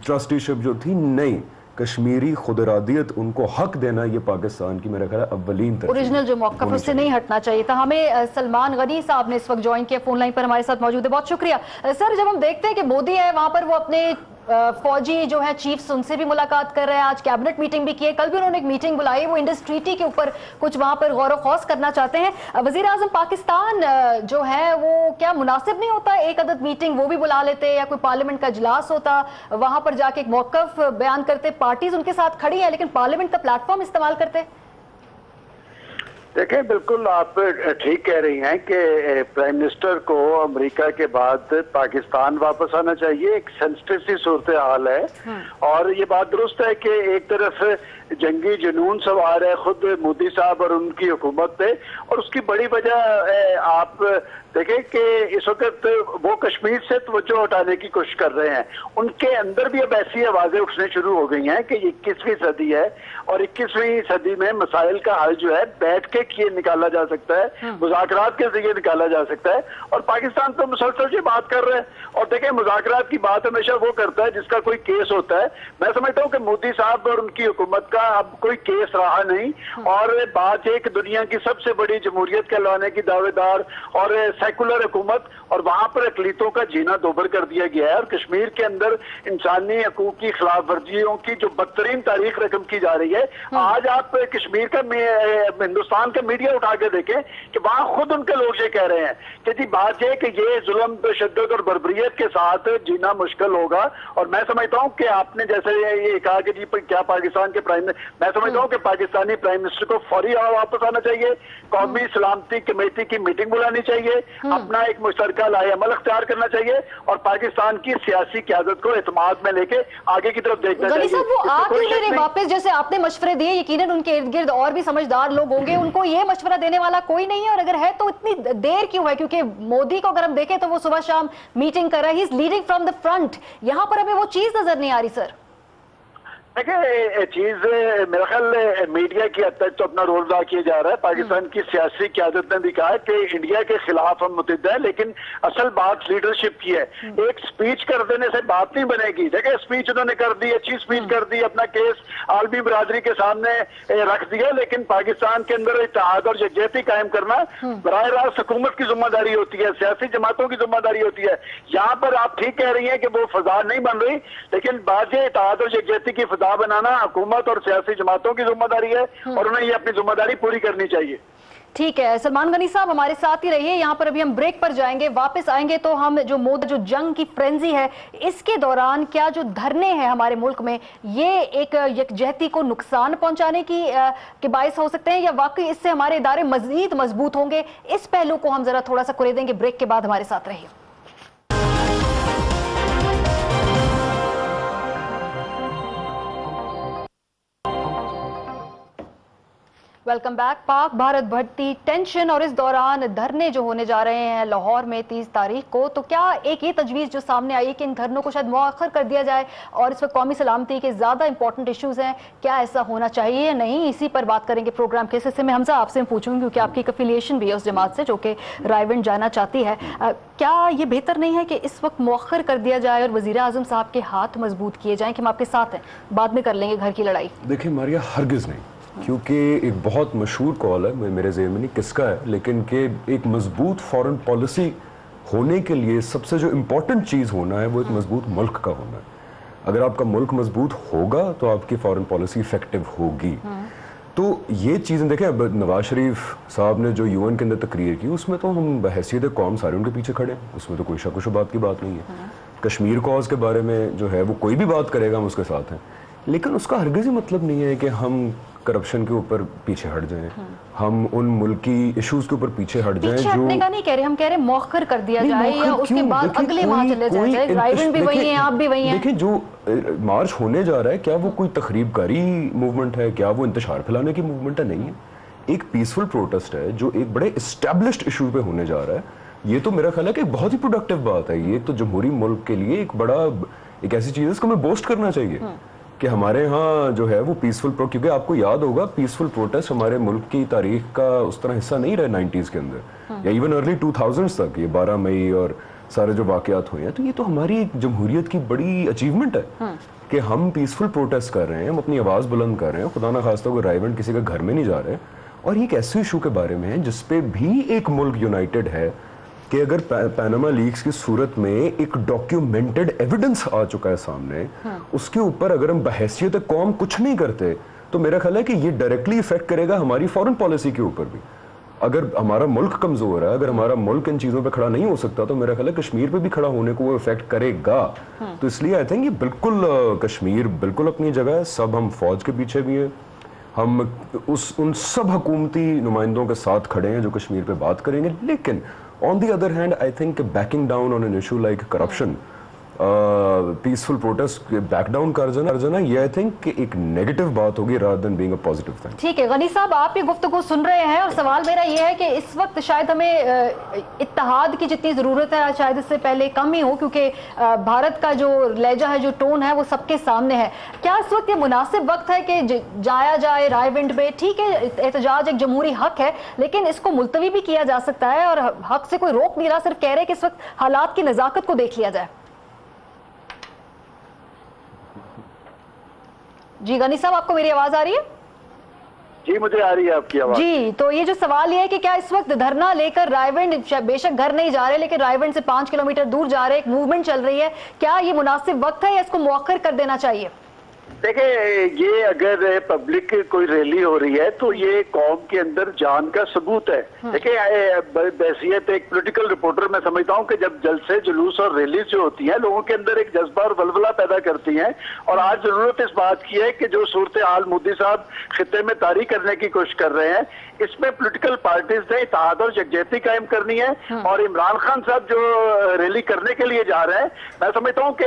ٹرسٹی شپ جو تھی، نہیں، کشمیری خود ارادیت ان کو حق دینا، یہ پاکستان کی میرا خیال ہے اولین ترجیح. اوریجنل جو موقف اس سے نہیں ہٹنا چاہیے تھا. ہمیں سلمان غنی صاحب نے اس وقت جوائن کیا، فون لائن پر ہمارے ساتھ موجود ہے. بہت شکریہ سر. جب ہم دیکھتے ہیں کہ مودی ہے وہاں پر وہ اپنے فوجی جو ہیں چیفز ان سے بھی ملاقات کر رہے ہیں، آج کیبنٹ میٹنگ بھی کی ہے، کل بھی انہوں نے ایک میٹنگ بلائی، وہ انڈس ٹریٹی کے اوپر کچھ وہاں پر غور و خوض کرنا چاہتے ہیں. وزیر اعظم پاکستان جو ہے وہ کیا مناسب نہیں ہوتا ایک عدد میٹنگ وہ بھی بلا لیتے، یا کوئی پارلیمنٹ کا اجلاس ہوتا وہاں پر جا کے ایک موقف بیان کرتے؟ پارٹیز ان کے ساتھ کھڑی ہیں لیکن پارلیمنٹ کا پلیٹ فارم استعمال کرتے. دیکھیں، بالکل آپ ٹھیک کہہ رہی ہیں کہ پرائم منسٹر کو امریکہ کے بعد پاکستان واپس آنا چاہیے. ایک سینسٹیو سی صورتحال ہے، اور یہ بات درست ہے کہ ایک طرف جنگی جنون سوار ہے خود مودی صاحب اور ان کی حکومت پہ، اور اس کی بڑی وجہ آپ دیکھیں کہ اس وقت وہ کشمیر سے توجہ ہٹانے کی کوشش کر رہے ہیں. ان کے اندر بھی اب ایسی آوازیں اٹھنے شروع ہو گئی ہیں کہ یہ 21ویں صدی ہے، اور 21ویں صدی میں مسائل کا حل جو ہے بیٹھ کے کیے نکالا جا سکتا ہے، مذاکرات کے ذریعے نکالا جا سکتا ہے. اور پاکستان تو مسلسل یہ بات کر رہے ہیں. اور دیکھیں، مذاکرات کی بات ہمیشہ وہ کرتا ہے جس کا کوئی کیس ہوتا ہے. میں سمجھتا ہوں کہ مودی صاحب اور ان کی حکومت کا अब कोई केस रहा नहीं, और बात एक दुनिया की सबसे बड़ी जमहूरियत कहलाने की दावेदार और सेकुलर हुकूमत, और वहां पर अकलीतों का जीना दोभर कर दिया गया है। और कश्मीर के अंदर इंसानी हकूक की खिलाफ वर्जियों की जो बदतरीन तारीख रकम की जा रही है। आज आप कश्मीर का हिंदुस्तान का मीडिया उठा के देखें कि वहां खुद उनके लोग ये कह रहे हैं कि जी बात ये कि ये जुल्म, तशद्दुद और बर्बरियत के साथ जीना मुश्किल होगा। और मैं समझता हूं कि आपने जैसे ये कहा कि जी क्या पाकिस्तान के मैं समझता हूं कि पाकिस्तानी प्राइम मिनिस्टर को फौरी वापस आना चाहिए, कौमी सलामती कमेटी की मीटिंग बुलानी चाहिए, अपना एक मुश्तरका लाएअमल अख्तियार करना चाहिए और पाकिस्तान की सियासी क़यादत को एतमाद में लेके आगे की तरफ देखना चाहिए। साहब वो आ क्यों नहीं रहे वापस? जैसे आपने मशवरे दिए, यकीनन उनके इर्द गिर्द और भी समझदार लोग होंगे, उनको ये मशवरा देने वाला कोई नहीं है, और अगर है तो इतनी देर क्यों है? क्योंकि मोदी को अगर हम देखें तो वो सुबह शाम मीटिंग कर रहा है, he is leading from the front. यहां पर हमें वो चीज नजर नहीं आ रही सर। देखिए चीज मेरा ख्याल मीडिया की हद तक तो अपना रोल अदा किया जा रहा है। पाकिस्तान की सियासी क़यादत ने भी कहा है कि इंडिया के खिलाफ हम मुतहद है, लेकिन असल बात लीडरशिप की है। एक स्पीच कर देने से बात नहीं बनेगी। देखिए स्पीच उन्होंने कर दी, अच्छी स्पीच कर दी, अपना केस आलमी बरादरी के सामने रख दिया, लेकिन पाकिस्तान के अंदर इत्तेहाद और यकजहती कायम करना बराह रास्त हुकूमत की जिम्मेदारी होती है, सियासी जमातों की जिम्मेदारी होती है। यहाँ पर आप ठीक कह रही है कि वो फजा नहीं बन रही, लेकिन बात ये इत्तेहाद और यकजहती की बनाना हुकूमत और सियासी जमातों की जिम्मेदारी है और उन्हें ये अपनी जिम्मेदारी पूरी करनी चाहिए। ठीक है, सलमान गनी साहब हमारे साथ ही रहिए। यहाँ पर अभी हम ब्रेक पर जाएंगे, वापस आएंगे तो हम जो जंग की फ्रेंजी है, इसके दौरान क्या जो धरने हैं हमारे मुल्क में, ये एक यकजहती को नुकसान पहुंचाने के बायस हो सकते हैं या वाकई इससे हमारे इदारे मजीद मजबूत होंगे? इस पहलू को हम जरा थोड़ा सा कुरेदेंगे। ब्रेक के बाद हमारे साथ रहिए। Welcome back. पाक भारत बढ़ती टेंशन और इस दौरान धरने जो होने जा रहे हैं लाहौर में 30 तारीख को, तो क्या एक ये तजवीज़ जो सामने आई है कि इन धरनों को शायद मुअख्खर कर दिया जाए और इस वक्त कौमी सलामती के ज़्यादा इंपॉर्टेंट इश्यूज़ हैं, क्या ऐसा होना चाहिए या नहीं? इसी पर बात करेंगे प्रोग्राम के हिस्से में। हमजा आपसे पूछूंगी क्योंकि आपकी एक अफिलिएशन भी है उस जमात से जो कि रायविंड जाना चाहती है, क्या ये बेहतर नहीं है कि इस वक्त मुअख्खर कर दिया जाए और वज़ीर आज़म साहब के हाथ मजबूत किए जाएँ कि हम आपके साथ हैं, बाद में कर लेंगे घर की लड़ाई? देखिए मारिया, हरगिज़ नहीं, क्योंकि एक बहुत मशहूर कॉल है, मेरे ज़हन में नहीं किसका है, लेकिन कि एक मजबूत फॉरेन पॉलिसी होने के लिए सबसे जो इम्पोर्टेंट चीज़ होना है वो एक मजबूत मुल्क का होना है। अगर आपका मुल्क मजबूत होगा तो आपकी फॉरेन पॉलिसी इफेक्टिव होगी। तो ये चीज़ें देखें, अब नवाज शरीफ साहब ने जो यूएन के अंदर तकरीर की, उसमें तो हम बहैसियत कौम सारे उनके पीछे खड़े हैं, उसमें तो कोई शक व शुबात की बात नहीं है। कश्मीर कॉज के बारे में जो है वो कोई भी बात करेगा हम उसके साथ हैं, लेकिन उसका हरगिज़ ही मतलब नहीं है कि हम करप्शन के ऊपर पीछे हट जाएं, हम उन मुल्की इश्यूज के ऊपर पीछे हट जाएं। पीछे हटने का नहीं कह रहे, हम कह रहे हैं मौखर कर दिया जाए या उसके बाद अगले माह चले जाए। रायविंड भी वही है, आप भी वही हैं। देखिए जो मार्च होने जा रहा है, क्या वो कोई तखरीबकारी मूवमेंट है, क्या वो इंतशार फैलाने की मूवमेंट है? नहीं है, एक पीसफुल प्रोटेस्ट है जो एक बड़े एस्टैब्लिश्ड इशू पे होने जा रहा है। ये तो मेरा ख्याल है कि एक बहुत ही प्रोडक्टिव बात है। ये तो जमहूरी मुल्क के लिए एक ऐसी चीज़ है इसको हमें बोस्ट करना चाहिए कि हमारे यहाँ जो है वो पीसफुल क्योंकि आपको याद होगा पीसफुल प्रोटेस्ट हमारे मुल्क की तारीख का उस तरह हिस्सा नहीं रहे 90s के अंदर या इवन अर्ली 2000s तक। ये 12 मई और सारे जो वाकयात हुए हैं, तो ये तो हमारी एक जमहूरियत की बड़ी अचीवमेंट है कि हम पीसफुल प्रोटेस्ट कर रहे हैं, हम अपनी आवाज़ बुलंद कर रहे हैं, खुदा ना खास्ता कोई रायविंड किसी के घर में नहीं जा रहे। और ये एक ऐसे इशू के बारे में है जिसपे भी एक मुल्क यूनाइटेड है कि अगर पैनामा लीक्स की सूरत में एक डॉक्यूमेंटेड एविडेंस आ चुका है सामने, उसके ऊपर अगर हम बहैसियत कौम कुछ नहीं करते तो मेरा ख्याल है कि ये डायरेक्टली इफेक्ट करेगा हमारी फॉरेन पॉलिसी के ऊपर भी। अगर हमारा मुल्क कमजोर है, अगर हमारा मुल्क इन चीजों पे खड़ा नहीं हो सकता, तो मेरा ख्याल है कश्मीर पे भी खड़ा होने को वो इफेक्ट करेगा। तो इसलिए आई थिंक ये बिल्कुल कश्मीर बिल्कुल अपनी जगह है, सब हम फौज के पीछे भी हैं, हम उन सब हुकूमती नुमाइंदों के साथ खड़े हैं जो कश्मीर पे बात करेंगे। लेकिन on the other hand, I think backing down on an issue like corruption, peaceful protest back down कर जाना, ये आई थिंक एक नेगेटिव बात होगी rather than being a positive thing। ठीक है गनी साहब, आप ये गुफ्तगू सुन रहे हैं और सवाल मेरा ये है कि इस वक्त शायद हमें इत्तेहाद की जितनी ज़रूरत है शायद इससे पहले कम ही हो, क्योंकि भारत का जो लहजा है, जो टोन है, वो सबके सामने है। क्या इस वक्त ये मुनासिब वक्त है कि जाया जाए रायविंड पे? ठीक है, एहतजाज एक जमहूरी हक है, लेकिन इसको मुलतवी भी किया जा सकता है और हक से कोई रोक नहीं रहा, सिर्फ कह रहे कि इस वक्त हालात की नज़ाकत को देख लिया जाए। जी गनी साहब, आपको मेरी आवाज आ रही है? जी मुझे आ रही है आपकी आवाज। जी, तो ये जो सवाल ये है कि क्या इस वक्त धरना लेकर रायविंड, बेशक घर नहीं जा रहे लेकिन रायविंड से 5 किलोमीटर दूर जा रहे, एक मूवमेंट चल रही है, क्या ये मुनासिब वक्त है या इसको मौखर कर देना चाहिए? देखिए, ये अगर पब्लिक कोई रैली हो रही है तो ये कौम के अंदर जान का सबूत है। देखिए, बहसियत एक पॉलिटिकल रिपोर्टर मैं समझता हूँ कि जब जलसे, जुलूस और रैली जो होती है लोगों के अंदर एक जज्बा और वलवला पैदा करती हैं, और आज जरूरत इस बात की है कि जो सूरत हाल मोदी साहब खित्ते में तारी करने की कोशिश कर रहे हैं, इसमें पॉलिटिकल पार्टीज ने इत्तेहाद और यकजहती कायम करनी है। और इमरान खान साहब जो रैली करने के लिए जा रहे हैं, मैं समझता हूँ कि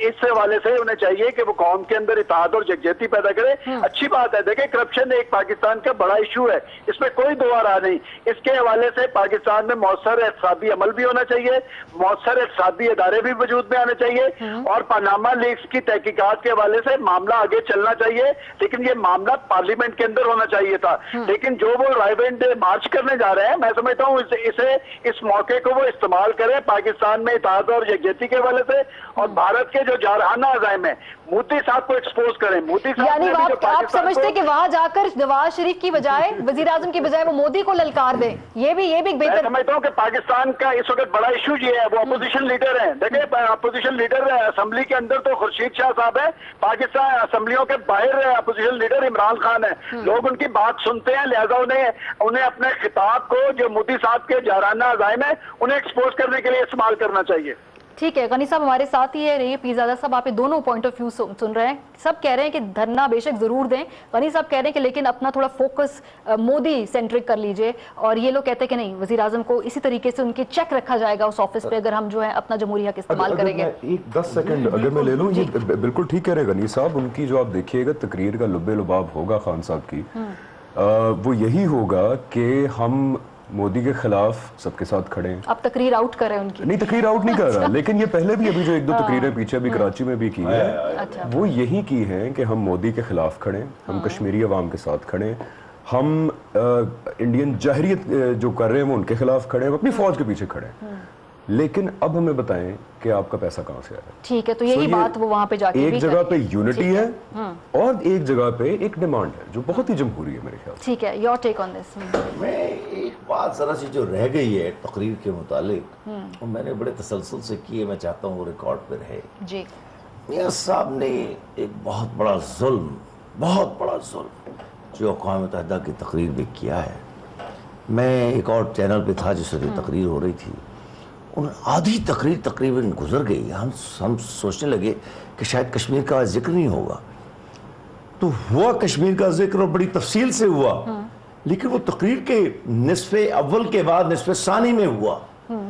इस हवाले से उन्हें चाहिए कि वो कौम के अंदर इत्तेहाद और यकजहती पैदा करे। अच्छी बात है। देखिए, करप्शन एक पाकिस्तान का बड़ा इशू है, इसमें कोई दो राह नहीं। इसके हवाले से पाकिस्तान में मौसर एहतसाबी अमल भी होना चाहिए, मौसर एहतसाबी इदारे भी वजूद में आने चाहिए, और पनामा लीक्स की तहकीकात के हवाले से मामला आगे चलना चाहिए। लेकिन ये मामला पार्लियामेंट के अंदर होना चाहिए था। लेकिन जो वो रायविंड मार्च करने जा रहे हैं, मैं समझता हूँ इस मौके को वो इस्तेमाल करें पाकिस्तान में इत्तेहाद और यकजहती के हवाले से, और भारत के जो जारहाना अज़ाइम है मोदी साहब को एक्सपोज करें। मोदी साहब यानी आप समझते हैं कि वहां जाकर नवाज शरीफ की बजाय, वजीर आजम की बजाय वो मोदी को ललकार दें? ये भी एक बेहतर। मैं समझता हूँ कि पाकिस्तान का इस वक्त बड़ा इशू ये है, वो अपोजिशन लीडर है। देखिए, अपोजिशन लीडर असेंबली के अंदर तो खुर्शीद शाह साहब है, पाकिस्तान असेंबलियों के बाहर अपोजिशन लीडर इमरान खान है। लोग उनकी बात सुनते हैं, लिहाजा उन्हें अपने खिताब को, जो मोदी साहब के जाराना अज़ाइम है, उन्हें एक्सपोज करने के लिए इस्तेमाल करना चाहिए। ठीक है, गनी साहब हमारे साथ ही है, रहिए पीरजादा साहब, आप ये दोनों पॉइंट ऑफ व्यू सुन रहे हैं। सब कह रहे हैं कि धरना बेशक जरूर दें, गनी साहब कह रहे हैं कि लेकिन अपना थोड़ा फोकस मोदी सेंट्रिक कर लीजिए, और ये लोग कहते हैं कि नहीं, वजीर आजम को इसी तरीके से उनके चेक रखा जाएगा उस ऑफिस पे अगर हम जो है अपना जमहूरी हक इस्तेमाल करेंगे। एक 10 सेकंड अगर मैं ले लूँ, ये बिल्कुल ठीक कह रहे गनी साहब। उनकी जो आप देखिएगा तकरीर का लुब्बे लुबाब होगा खान साहब की, वो यही होगा कि हम मोदी के खिलाफ सबके साथ खड़े हैं। अब तकरीर आउट कर रहे हैं उनकी? नहीं, तकरीर आउट नहीं कर रहा, लेकिन ये पहले भी अभी जो 1-2 तकरीरें पीछे अभी कराची में भी की है, अच्छा। वो यही की हैं कि हम मोदी के खिलाफ खड़े हैं, हम कश्मीरी अवाम के साथ खड़े हैं, हम इंडियन जहरियत जो कर रहे हैं वो उनके खिलाफ खड़े हैं, अपनी फौज के पीछे खड़े हैं। लेकिन अब हमें बताएं कि आपका पैसा कहां से आ रहा है। ठीक है, तो यही बात वो वहां पे जाके एक जगह पे यूनिटी है और एक जगह पे एक डिमांड है जो बहुत ही जमहूरी है मेरे ख्याल से। ठीक है, योर टेक ऑन दिस। मैं एक बात जरा सी जो रह गई है तकरीर के मुतालिक, और मैंने बड़े तसलसल से की है, मैं चाहता हूँ वो रिकॉर्ड पे रहे। जी, मियां साहब ने एक बहुत बड़ा जुल्म जो अक़वाम मुत्तहिदा की तकरीर में किया है। मैं एक और चैनल पे था जिस वक्त तकरीर हो रही थी, उन आधी तकरीर तकरीबन गुजर गई, हम सोचने लगे कि शायद कश्मीर का जिक्र नहीं होगा। तो हुआ कश्मीर का जिक्र, और बड़ी तफसील से हुआ, लेकिन वो तकरीर के निस्फ़े अव्वल के बाद निस्फ़े सानी में हुआ।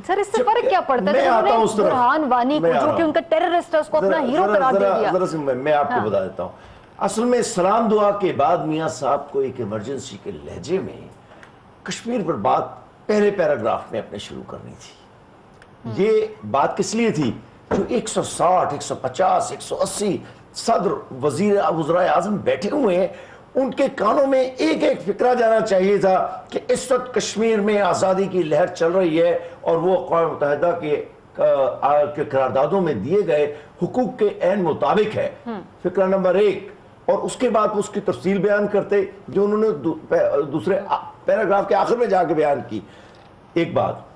सर इससे फर्क क्या पड़ता है? बुरहान वानी को, जो कि उनका टेररिस्ट है, उसको अपना हीरो करार दे दिया। मैं आपको बता देता हूँ, असल में सलाम दुआ के बाद मियां साहब को एक इमरजेंसी के लहजे में कश्मीर पर बात पहले पैराग्राफ में अपने शुरू करनी थी। ये बात किस लिए थी? जो 160, 150, 180 सदर वजीर वज़राए आज़म बैठे हुए हैं, उनके कानों में एक एक फिक्रा जाना चाहिए था कि इस वक्त कश्मीर में आज़ादी की लहर चल रही है, और वो अक़वाम मुत्तहिदा के करारदादों में दिए गए हुकूक के ऐन मुताबिक है। फिक्रा नंबर 1, और उसके बाद उसकी तफसील बयान करते जो उन्होंने दूसरे पैराग्राफ के आखिर में जाके बयान की। एक बात,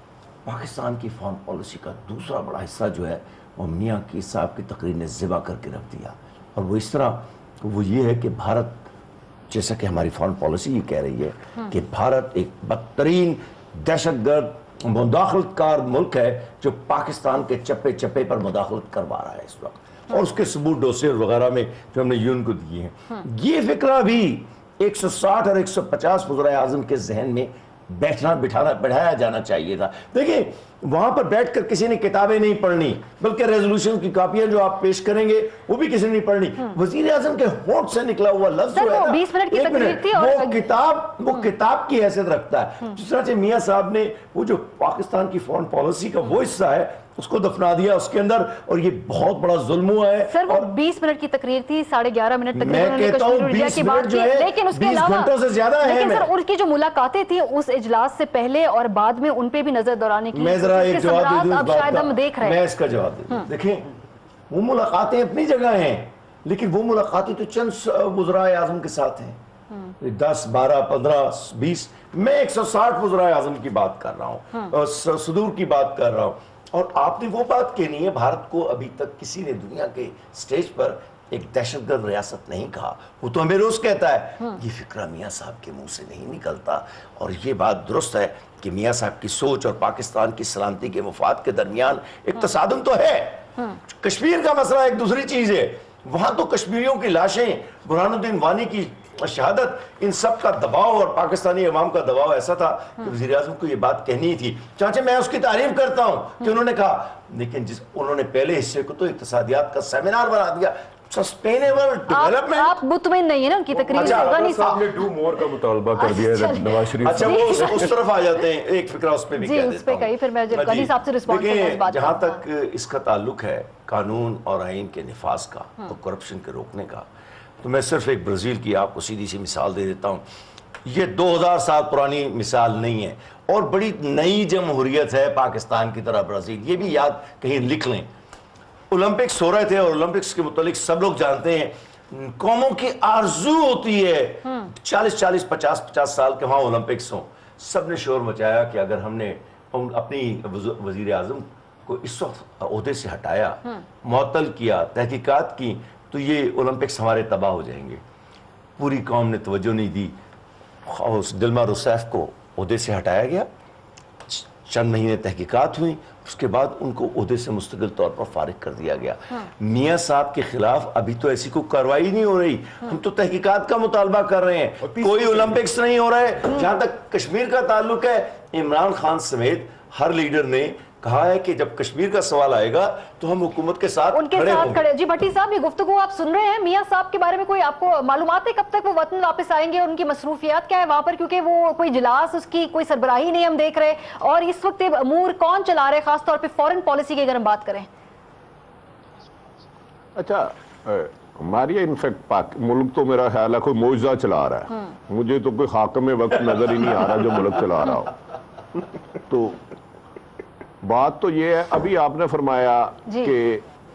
पाकिस्तान की फॉरेन पॉलिसी का दूसरा बड़ा हिस्सा जो है वो मियां की साहब की तकरीर ने ज़िबा करके रख दिया, और वो इस तरह, वो ये है कि भारत, जैसा कि हमारी फॉरेन पॉलिसी ये कह रही है कि भारत एक बदतरीन दहशतगर्द मुदाखलतकार मुल्क है जो पाकिस्तान के चप्पे चप्पे पर मुदाखलत करवा रहा है इस वक्त, और उसके सबूत डोसे वगैरह में जो हमने यून को दिए हैं। ये फिक्रा भी 160 और 150 वज़राए आज़म के जहन में बैठाया जाना चाहिए था। देखिए, वहां पर बैठकर किसी ने किताबें नहीं पढ़नी, बल्कि रेजोल्यूशन की कॉपियां जो आप पेश करेंगे वो भी किसी ने नहीं पढ़नी। वजीर आजम के होंठ से निकला हुआ लफ्ज जो है ना, 20 मिनट की तकरीर थी, और वो किताब की हैसियत रखता है। जिस तरह से मियां साहब ने वो जो पाकिस्तान की फॉरेन पॉलिसी का वो हिस्सा है उसको दफना दिया उसके अंदर, और ये बहुत बड़ा जुल्म हुआ है। सर, वो 20 मिनट की तकरीर थी, 11.5 मिनट तक मैं कहता हूं 20 मिनट जो है, लेकिन उसके 20 अलावा घंटों से ज्यादा है। लेकिन सर, उनकी जो मुलाकातें थी उस इजलास से पहले और बाद में, उन पे भी नजर दौड़ाने की, मैं जरा एक जवाब दे दूं, अब शायद हम देख रहे हैं। मैं इसका जवाब दे दूं। देखें, वो मुलाकातें अपनी जगह हैं, लेकिन वो मुलाकातें तो चंद वज़राए आज़म के साथ हैं, 10, 12, 15, 20, मैं 160 वज़राए आज़म की बात कर रहा हूँ और सदूर की बात कर रहा हूँ। और आपने वो बात कहनी है, भारत को अभी तक किसी ने दुनिया के स्टेज पर एक दहशतगर्द रियासत नहीं कहा। वो तो हमें रोज कहता है, ये फिक्रा मियाँ साहब के मुंह से नहीं निकलता। और ये बात दुरुस्त है कि मियाँ साहब की सोच और पाकिस्तान की सलामती के मुफाद के दरमियान एक तसादुम तो है। कश्मीर का मसला एक दूसरी चीज है। वहां तो कश्मीरियों की लाशें, बुरहानुद्दीन वानी की शहादत, इन सब का दबाव और पाकिस्तानी अवाम का दबाव ऐसा था कि वज़ीर आज़म को ये बात कहनी ही थी। चाचा मैं उसकी तारीफ करता हूँ कि उन्होंने कहा, लेकिन उन्होंने पहले हिस्से को तो इक्तिसादियात का सेमिनार बना दिया, सस्टेनेबल डेवलपमेंट। आप मुतमईन नहीं है ना उनकी तकरीर से? गनी साहब ने डू मोर का मुतालबा कर दिया है नवाज शरीफ। अच्छा वो उस तरफ आ जाते हैं, एक फिक्रा उस पे भी जी, कह उस देता पे हूं। कही, फिर मैं जब हाँ गनी जी। साहब से रिस्पॉन्स देखिए, करने की बात जहां करता तक इसका ताल्लुक है कानून और आइन के निफाज का और करप्शन के रोकने का, तो मैं सिर्फ एक ब्राजील की आपको सीधी सी मिसाल दे देता हूँ। ये 2000 साल पुरानी मिसाल नहीं है और बड़ी नई जमहूरियत है पाकिस्तान की तरह ब्राजील। ये भी याद कहीं लिख लें। ओलंपिक्स हो रहे थे और ओलंपिक्स के मुतालिक सब लोग जानते हैं, कौमों की आरजू होती है 40-40, 50-50 साल के वहां ओलंपिक्स हों। सब ने शोर मचाया कि अगर हमने अपनी वजीर आजम को इस वक्त ओहदे से हटाया, मुअत्तल किया, तहकीकात की, तो ये ओलंपिक्स हमारे तबाह हो जाएंगे। पूरी कौम ने तवज्जो नहीं दी। उस दिलमा रूसैफ को ओहदे से हटाया गया, चंद महीने तहकीकात हुई, उसके बाद उनको ओहदे से मुस्तकिल तौर पर फारिग कर दिया गया। मियाँ साहब के खिलाफ अभी तो ऐसी कोई कार्रवाई नहीं हो रही, हम तो तहकीकात का मुतालबा कर रहे हैं, कोई ओलंपिक्स नहीं हो रहा है। जहां तक कश्मीर का ताल्लुक है, इमरान खान समेत हर लीडर ने कहा है कि जब कश्मीर का सवाल आएगा तो हम हुकूमत के साथ उनके खड़े साथ होंगे। खड़े। जी भट्टी साहब, ये गुफ्तगू आप सुन रहे हैं, मियाँ साहब के बारे में कोई आपको मालूमात है कब तक वो वतन वापस आएंगे और उनकी मसरूफियात क्या है वहां पर? क्योंकि वो कोई इजलास, उसकी कोई सरबराही नहीं हम देख रहे, और इस वक्त अमूर कौन चला रहे, खासतौर पर फॉरेन पॉलिसी की अगर हम बात करें? अच्छा, हमारी इनफैक्ट मुल्क तो मेरा ख्याल है कोई मौजा चला रहा है, मुझे तो कोई हाकिम वक्त नजर ही नहीं आ रहा जो मुल्क चला रहा हो। तो बात तो ये है, अभी आपने फरमाया कि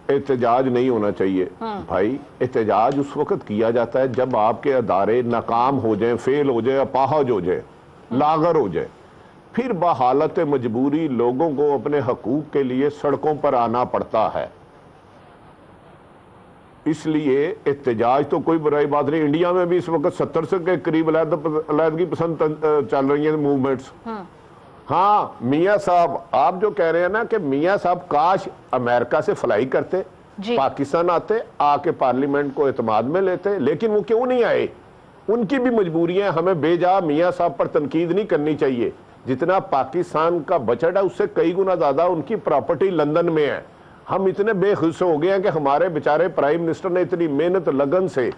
एहतजाज नहीं होना चाहिए। भाई एहतजाज उस वक्त किया जाता है जब आपके अदारे नाकाम हो जाएं, फेल हो जाए, अपाहज हो जाए, लागर हो जाए, फिर बहालत मजबूरी लोगों को अपने हकूक के लिए सड़कों पर आना पड़ता है। इसलिए एहतजाज तो कोई बुराई बात नहीं। इंडिया में भी इस वक्त 70 से के करीब अलहदगी पसंद चल रही है मूवमेंट्स। हाँ, मियाँ साहब आप जो कह रहे हैं ना कि मियाँ साहब काश अमेरिका से फ्लाई करते, पाकिस्तान आते, आके पार्लियामेंट को एतमाद में लेते, लेकिन वो क्यों नहीं आए? उनकी भी मजबूरी है, हमें बेजा मियाँ साहब पर तनकीद नहीं करनी चाहिए। जितना पाकिस्तान का बजट है उससे कई गुना ज्यादा उनकी प्रॉपर्टी लंदन में है। हम इतने बेखुश हो गए हैं कि हमारे बेचारे प्राइम मिनिस्टर ने इतनी मेहनत लगन से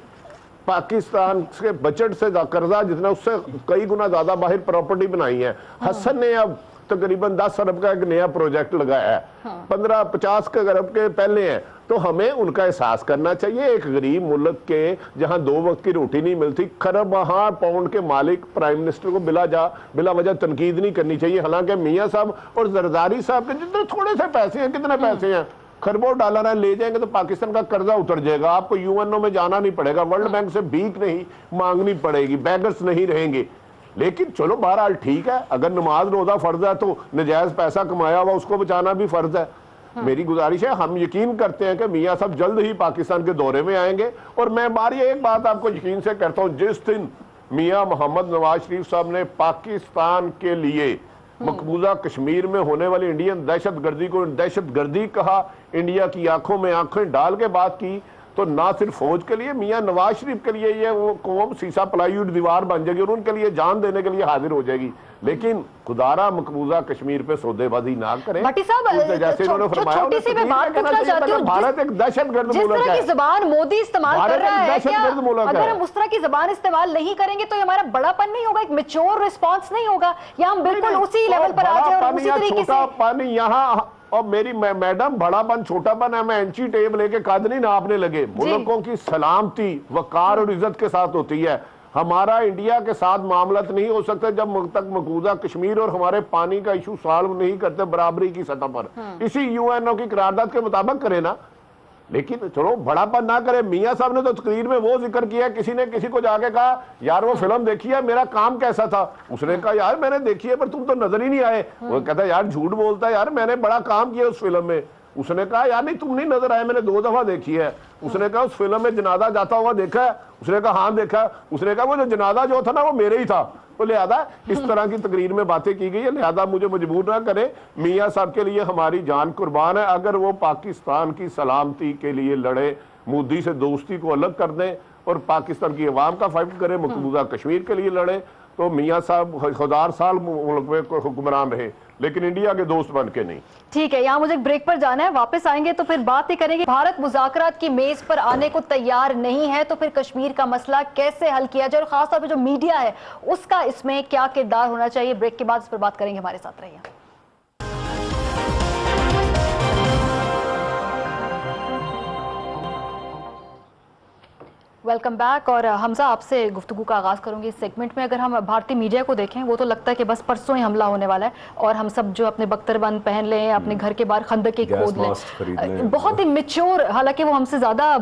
पाकिस्तान के बजट से कर्जा जितना उससे कई गुना ज्यादा बाहर प्रॉपर्टी बनाई है। हसन ने अब तकरीबन 10 अरब का एक नया प्रोजेक्ट लगाया है, 15-50 अरब के पहले हैं। तो हमें उनका एहसास करना चाहिए। एक गरीब मुल्क के जहां 2 वक्त की रोटी नहीं मिलती, खरबहा पाउंड के मालिक प्राइम मिनिस्टर को बिला वजह तनकीद नहीं करनी चाहिए। हालांकि मियाँ साहब और जरदारी साहब के जितने थोड़े से पैसे हैं, कितने पैसे हैं, खरबों डॉलर है, ले जाएंगे तो पाकिस्तान का कर्जा उतर जाएगा। आपको यूएनओ में जाना नहीं पड़ेगा, वर्ल्ड बैंक से भीख नहीं मांगनी पड़ेगी, बैगर्स नहीं रहेंगे। लेकिन चलो बहरहाल ठीक है, अगर नमाज रोजा फर्ज है तो नजायज पैसा कमाया हुआ उसको बचाना भी फर्ज है। मेरी गुजारिश है, हम यकीन करते हैं कि मियाँ साहब जल्द ही पाकिस्तान के दौरे में आएंगे। और मैं बारी एक बात आपको यकीन से कहता हूँ, जिस दिन मियाँ मोहम्मद नवाज शरीफ साहब ने पाकिस्तान के लिए मकबूजा कश्मीर में होने वाली इंडियन दहशतगर्दी को दहशतगर्दी कहा, इंडिया की आंखों में आंखें डाल के बात की, तो ना सिर्फ फौज के लिए, मियाँ नवाज शरीफ के लिए ये वो कौम सीसा प्लाईवुड दीवार बन जाएगी और उनके लिए जान देने के लिए हाजिर हो जाएगी। लेकिन खुदारा मकबूजा कश्मीर पे सौदेबाजी ना करें। भट्टी साहब, जैसे इन्होंने फरमाया, छोटी सी मैं बात पूछना चाहती हूँ, भारत एक दहशतगर्द मुल्क है। जबान मोदी इस्तेमाल कर रहा है, क्या अगर हम उस तरह की जबान इस्तेमाल नहीं करेंगे तो हमारा बड़ापन नहीं होगा, एक मैच्योर रिस्पॉन्स नहीं होगा, या हम बिल्कुल उसी लेवल पर आ जाए और उसी तरीके से? पानी यहाँ और मेरी मैडम बड़ापन छोटापन है, मैं इंची टेप लेके कद नहीं नापने लगे। मुल्कों की सलामती वकार और इज्जत के साथ होती है। हमारा इंडिया के साथ मामलत नहीं हो सकते जब तक मकबूजा कश्मीर और हमारे पानी का इशू सॉल्व नहीं करते बराबरी की सतह पर। इसी यूएनओ की करारदाद के मुताबिक करे ना। لیکن چلو بڑا پن نہ کرے. میاں صاحب نے تو تقریر میں وہ ذکر کیا, کسی نے کسی کو جا کے کہا یار وہ فلم دیکھی ہے, میرا کام کیسا تھا؟ اس نے کہا یار میں نے دیکھی ہے پر تم تو نظر ہی نہیں آئے. وہ کہتا ہے یار جھوٹ بولتا ہے, یار میں نے بڑا کام کیا اس فلم میں. اس نے کہا یار نہیں تم نہیں نظر آئے, میں نے 2 دفعہ دیکھی ہے. اس نے کہا اس فلم میں جنازہ جاتا ہوا دیکھا ہے؟ اس نے کہا ہاں دیکھا ہے. اس نے کہا وہ جو جنازہ جو تھا نا وہ میرے ہی تھا. تو لہذا اس طرح کی تقریر میں باتیں کی گئی ہے, لہذا مجھے مجبور نہ کرے. میاں صاحب کے لیے ہماری جان قربان ہے. اگر وہ پاکستان کی سلامتی کے لیے لڑے, مودی سے دوستی کو الگ کر دیں اور پاکستان کی عوام کا فائٹ کرے, مقبوضہ کشمیر کے لیے لڑے, تو میاں صاحب 1000 سال ملک میں حکمران رہے, لیکن انڈیا کے دوست بن کے نہیں. ٹھیک ہے, یہاں مجھے ایک بریک پر جانا ہے, واپس آئیں گے تو پھر بات ہی کریں گے. بھارت مذاکرات کی میز پر آنے کو تیار نہیں ہے تو پھر کشمیر کا مسئلہ کیسے حل کیا جائے, اور خاص طور پہ جو میڈیا ہے اس کا اس میں کیا کردار ہونا چاہیے. بریک کے بعد اس پر بات کریں گے, ہمارے ساتھ رہیے. Welcome back. اور حمزہ آپ سے گفتگو کا آغاز کروں گی اس سیگمنٹ میں. اگر ہم بھارتی میڈیا کو دیکھیں وہ تو لگتا ہے کہ بس پرسوں ہی حملہ ہونے والا ہے اور ہم سب جو اپنے بختر بند پہن لیں, اپنے گھر کے باہر خندقیں کھود لیں. بہت ہی میچور, حالانکہ وہ ہم سے زیادہ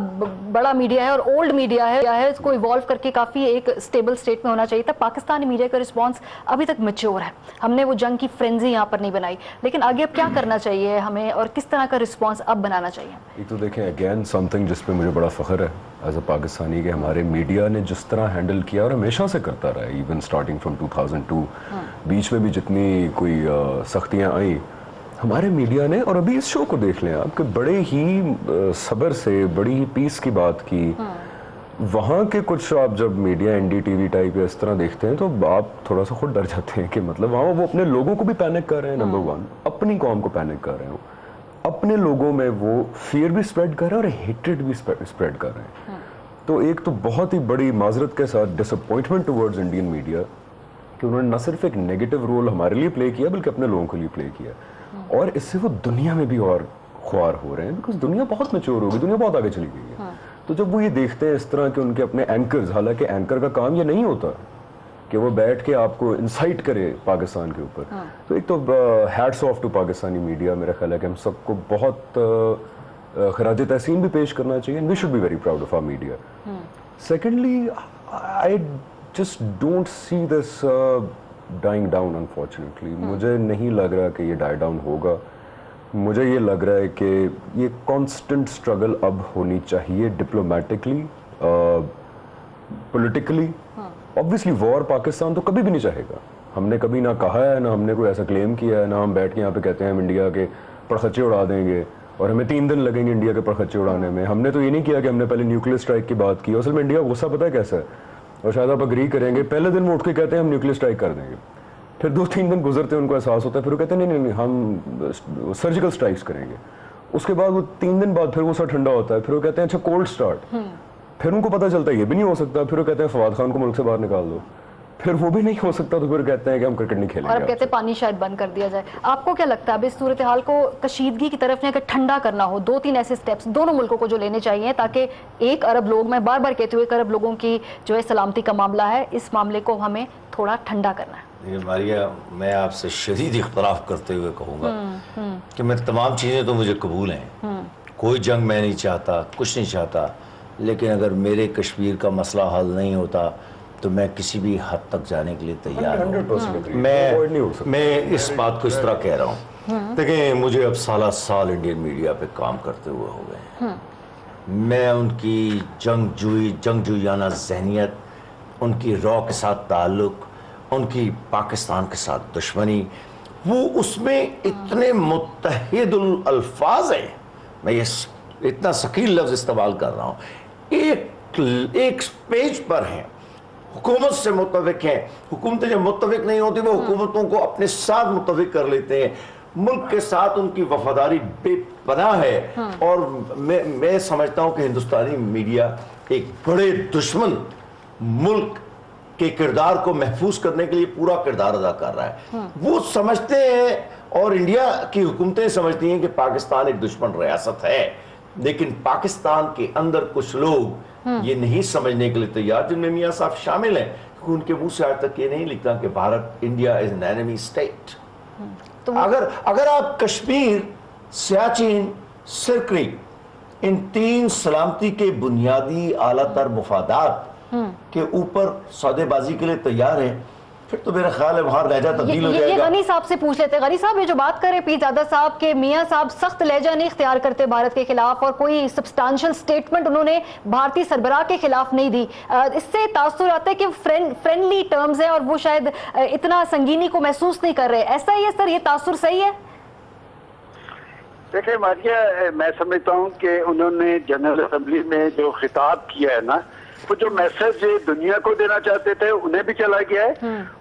بڑا میڈیا ہے اور اولڈ میڈیا ہے, اس کو ایوالو کر کے کافی ایک اسٹیبل اسٹیٹ میں ہونا چاہیے تھا. پاکستانی میڈیا کا رسپانس ابھی تک میچور ہے. ہم نے وہ جنگ کی فرینزی یہاں پر نہیں بنائی, لیکن آگے اب کیا کرنا چاہیے ہمیں اور کس طرح کا رسپانس اب بنانا چاہیے؟ ایک تو دیکھیں اگین سم تھنگ جس پہ مجھے بڑا فخر ہے ایز اے پاکستانی, کہ ہمارے میڈیا نے جس طرح ہینڈل کیا اور ہمیشہ سے کرتا رہا ہے, ایون اسٹارٹنگ فرام 2002, بیچ میں بھی جتنی کوئی سختیاں آئیں ہمارے میڈیا نے, اور ابھی اس شو کو دیکھ لیں آپ کہ بڑے ہی صبر سے بڑی ہی پیس کی بات کی. وہاں کے کچھ آپ جب media N D T V type یا اس طرح دیکھتے ہیں تو آپ تھوڑا سا خود ڈر جاتے ہیں کہ مطلب وہاں وہ اپنے لوگوں کو بھی پینک کر رہے ہیں, نمبر 1 اپنی قوم کو پینک کر رہے ہیں, اپنے لوگوں میں وہ فیئر بھی اسپریڈ کر رہے ہیں اور ہیٹریڈ بھی اسپریڈ کر رہے ہیں. تو ایک تو بہت ہی بڑی معذرت کے ساتھ ڈس اپوائنٹمنٹ ٹورڈز انڈین میڈیا کہ انہوں نے نہ صرف ایک نیگیٹو رول ہمارے لیے پلے کیا بلکہ اپنے لوگوں کے لیے پلے کیا, اور اس سے وہ دنیا میں بھی اور خوار ہو رہے ہیں, بیکاز دنیا بہت میچور ہو گئی, دنیا بہت آگے چلی گئی ہے. تو جب وہ یہ دیکھتے ہیں اس طرح کہ ان کے اپنے اینکرز, حالانکہ اینکر کا کام یہ نہیں ہوتا کہ وہ بیٹھ کے آپ کو انسائٹ کرے پاکستان کے اوپر, تو ایک تو hats of two Pakistani media. میرا خیال ہے کہ ہم سب کو بہت خراج تحسین بھی پیش کرنا چاہیے, and we should be very proud of our media. Secondly I just don't see this dying down unfortunately. مجھے نہیں لگ رہا کہ یہ ڈائی ڈاؤن ہوگا. مجھے یہ لگ رہا ہے کہ یہ کانسٹنٹ اسٹرگل اب ہونی چاہیے, ڈپلومیٹکلی, پولیٹیکلی. obviously وار پاکستان تو کبھی بھی نہیں چاہے گا. ہم نے کبھی نہ کہا ہے, نہ ہم نے کوئی ایسا کلیم کیا ہے, نہ ہم بیٹھ کے یہاں پہ کہتے ہیں ہم انڈیا کے پرخچے اڑا دیں گے اور ہمیں 3 دن لگیں گے انڈیا کے پرخچے اڑانے میں. ہم نے تو یہ نہیں کیا کہ ہم نے پہلے نیوکلیر اسٹرائک کی بات کی. اصل میں انڈیا غصہ پتہ ہے کیسا ہے, اور شاید آپ اگری کریں گے, پہلے دن وہ اٹھ کے کہتے ہیں ہم نیوکلیر اسٹرائک کر دیں گے, پھر 2-3 دن گزرتے ہیں ان کو احساس ہوتا ہے, پھر وہ کہتے ہیں نہیں ہم سرجیکل اسٹرائکس کریں گے. اس کے بعد وہ 3 دن بعد پھر وہ سا ٹھنڈا ہوتا ہے, پھر وہ کہتے ہیں اچھا کولڈ اسٹارٹ, پھر ان کو پتہ چلتا ہے یہ بھی نہیں ہو سکتا, پھر وہ کہتے ہیں فواد خان کو ملک سے باہر نکال دو, پھر وہ بھی نہیں ہو سکتا, تو پھر کہتے ہیں کہ ہم کرکٹ نہیں کھیلیں گے, اور اب کہتے ہیں پانی شاید بند کر دیا جائے. آپ کو کیا لگتا ہے اب اس صورتحال کو کشیدگی کی طرف اگر ٹھنڈا کرنا ہو, 2-3 ایسے سٹیپس دونوں ملکوں کو جو لینے چاہیے تاکہ 1 ارب لوگ, میں بار بار کہتے ہوئے 1 ارب لوگوں کی جو ہے سلامتی کا معاملہ ہے, اس معاملے کو ہمیں تھوڑا ٹھنڈا کرنا ہے؟ ماریا, میں آپ سے شدید اختلاف کرتے ہوئے کہوں گا کہ میں تمام چیزیں تو مجھے قبول ہیں, کوئی جنگ میں نہیں چاہتا, کچھ نہیں چاہتا, لیکن اگر میرے کشمیر کا مسئلہ حل نہیں ہوتا تو میں کسی بھی حد تک جانے کے لیے تیار ہوں. میں اس بات کو اس طرح کہہ رہا ہوں, دیکھیں مجھے اب سال انڈین میڈیا پہ کام کرتے ہوئے ہو گئے ہیں. میں ان کی جنگجویانہ ذہنیت, ان کی را کے ساتھ تعلق, ان کی پاکستان کے ساتھ دشمنی, وہ اس میں اتنے متحد الفاظ ہیں, میں یہ اتنا ثقیل لفظ استعمال کر رہا ہوں, ایک پیج پر ہیں, حکومت سے متفق ہیں. حکومتیں جب متفق نہیں ہوتی وہ حکومتوں کو اپنے ساتھ متفق کر لیتے ہیں. ملک کے ساتھ ان کی وفاداری بے پناہ ہے, اور میں سمجھتا ہوں کہ ہندوستانی میڈیا ایک بڑے دشمن ملک کے کردار کو محفوظ کرنے کے لیے پورا کردار ادا کر رہا ہے. وہ سمجھتے ہیں, اور انڈیا کی حکومتیں سمجھتی ہیں کہ پاکستان ایک دشمن ریاست ہے, لیکن پاکستان کے اندر کچھ لوگ یہ نہیں سمجھنے کے لیے تیار, جن میں میاں صاحب شامل ہیں, کیونکہ ان کے منہ سے آج تک یہ نہیں لکھتا کہ Bharat, India is an enemy state. اگر آپ کشمیر, سیاچین, سرکری इन 3 सलामती के बुनियादी आला तर मुफादात के ऊपर सौदेबाजी के लिए तैयार है, फिर तो मेरा ख्याल है वहां लहजा तब्दील हो ये जाएगा। गनी साहब से पूछ लेते हैं। गनी साहब, ये जो बात कर रहे पीरजादा साहब के मियां साहब सख्त लहजा नहीं इख्तियार करते भारत के खिलाफ और कोई सब्सटेंशियल स्टेटमेंट उन्होंने भारतीय सरबराह के खिलाफ नहीं दी, इससे तासुर आता है कि फ्रेंडली टर्म्स है और वो शायद इतना संगीनी को महसूस नहीं कर रहे। ऐसा ही है सर, ये तासुर सही है? देखिए मारिया, मैं समझता हूँ कि उन्होंने जनरल असेंबली में जो खिताब किया है ना, वो जो मैसेज दुनिया को देना चाहते थे उन्हें भी चला गया है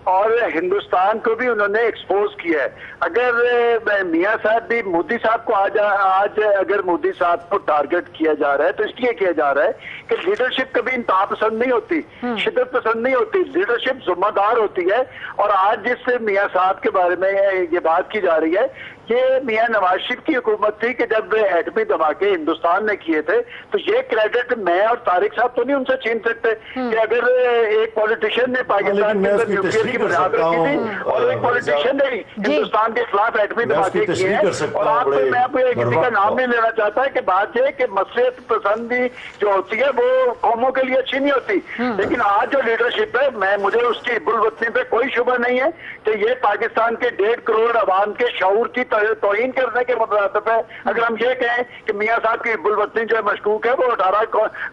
और हिंदुस्तान को भी उन्होंने एक्सपोज किया है। अगर मियां साहब भी मोदी साहब को आज अगर मोदी साहब को टारगेट किया जा रहा है तो इसलिए किया जा रहा है कि लीडरशिप कभी इंतहा पसंद नहीं होती, शिद्दत पसंद नहीं होती, लीडरशिप जिम्मेदार होती है। और आज जिस मियां साहब के बारे में ये बात की जा रही है, ये मियां नवाज शरीफ की हुकूमत थी कि जब एटमी धमाके हिंदुस्तान ने किए थे, तो ये क्रेडिट मैं और तारिक साहब तो नहीं उनसे छीन सकते कि अगर एक पॉलिटिशियन ने पाकिस्तान के अंदर न्यूक्लियर की बुनियाद रखी थी और एक पॉलिटिशियन ने हिंदुस्तान के खिलाफ एटमी धमाके किए हैं। और आप मैं किसी का नाम नहीं लेना चाहता है कि बात यह कि मसलियत पसंदी जो होती है वो कौमों के लिए अच्छी नहीं होती, लेकिन आज जो लीडरशिप है, मुझे उसकी बुलवतनी पे कोई शुबा नहीं है कि ये पाकिस्तान के 1.5 करोड़ अवाम के शऊर की तौहीन करने के मुताबिक है। अगर हम ये कहें कि मियां साहब की बुलवतनी जो है मशकूक है, वो 18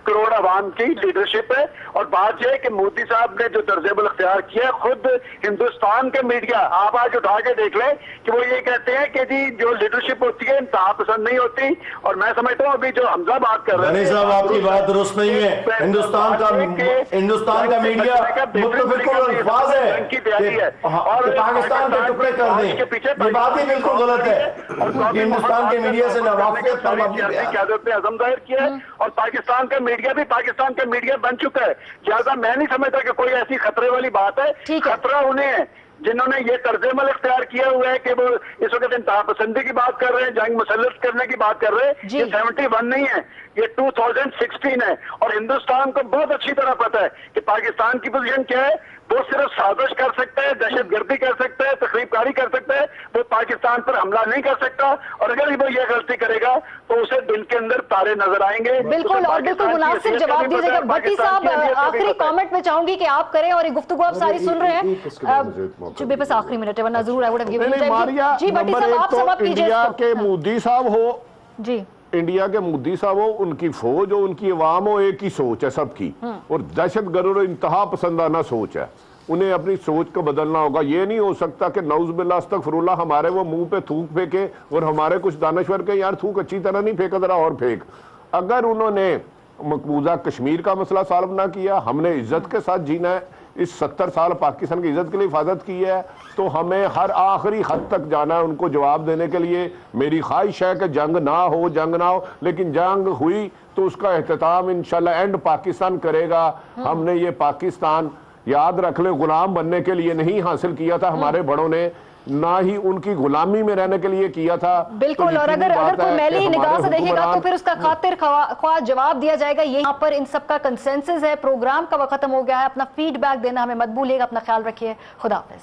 करोड़ अवाम की लीडरशिप है। और बात यह है कि मोदी साहब ने जो तर्ज-ए-अमल इख्तियार किया, खुद हिंदुस्तान के मीडिया आप आज उठा के देख लें कि वो ये कहते हैं कि जी जो लीडरशिप होती है इंतहा पसंद नहीं होती। और मैं समझता हूँ अभी जो हमजा बात कर रहे हैं, साहब आपकी बात दुरुस्त नहीं है। हिंदुस्तान का मीडिया बिल्कुल अल्फाज है और पाकिस्तान के टुकड़े कर दें, ये बात ही बिल्कुल गलत है। हिंदुस्तान के मीडिया से नावाकियत क़यादत ने अज़म जाहिर किया है और पाकिस्तान का मीडिया भी पाकिस्तान का मीडिया बन चुका है। लिहाजा मैं नहीं समझता कि कोई ऐसी खतरे वाली बात है। खतरा उन्हें है जिन्होंने ये तर्ज-ए-अमल इख्तियार किया हुआ है कि वो इस वक्त इंतहा पसंदी की बात कर रहे हैं, जंग मुसल्लत करने की बात कर रहे हैं। ये 71 नहीं है, ये 2016 है। और हिंदुस्तान को बहुत अच्छी तरह पता है कि पाकिस्तान की पोजीशन क्या है। वो सिर्फ साजिश कर सकता है, दहशतगर्दी कर सकता है, तखरीबकारी कर सकता है, वो पाकिस्तान पर हमला नहीं कर सकता। और अगर वो ये गलती करेगा तो उसे दिल के अंदर तारे नजर आएंगे। बिल्कुल, और बिल्कुल मुनासिब जवाब दीजिएगा। भट्टी साहब, आखिरी कमेंट में चाहूंगी कि आप करें और ये गुफ्तगू आप सारी सुन रहे हैं। जो मेरे पास आखिरी मिनट है, वरना जरूर I would have given you time. जी भट्टी साहब, आप समाप्त कीजिए। इंडिया के मोदी साहब हो, जी इंडिया के मोदी साहब हो, उनकी फौज हो, उनकी अवाम हो, एक ही सोच है सबकी, और दहशतगर्द और इंतहा पसंदाना सोच है। उन्हें अपनी सोच को बदलना होगा। ये नहीं हो सकता कि नौज़ुबिल्लाह अस्तगफिरुल्लाह हमारे वो मुंह पे थूक फेंके और हमारे कुछ दानश्वर के यार थूक अच्छी तरह नहीं फेंका, जरा और फेंक। अगर उन्होंने मकबूजा कश्मीर का मसला सॉल्व ना किया, हमने इज्जत के साथ जीना है, इस 70 साल पाकिस्तान की इज्जत के लिए हिफाजत की है, तो हमें हर आखिरी हद तक जाना है उनको जवाब देने के लिए। मेरी ख्वाहिश है कि जंग ना हो, लेकिन जंग हुई तो उसका एहतमाम इंशाल्लाह एंड पाकिस्तान करेगा। हमने ये पाकिस्तान, याद रख ले, गुलाम बनने के लिए नहीं हासिल किया था हमारे बड़ों ने, ना ही उनकी गुलामी में रहने के लिए किया था। बिल्कुल, तो और अगर कोई मैली निगाह से देखेगा तो फिर उसका खातिर ख्वाह जवाब दिया जाएगा। यहाँ पर इन सबका कंसेंसस है। प्रोग्राम का वक्त खत्म हो गया है। अपना फीडबैक देना हमें मत भूलिएगा। अपना ख्याल रखिए। खुदा हाफिज।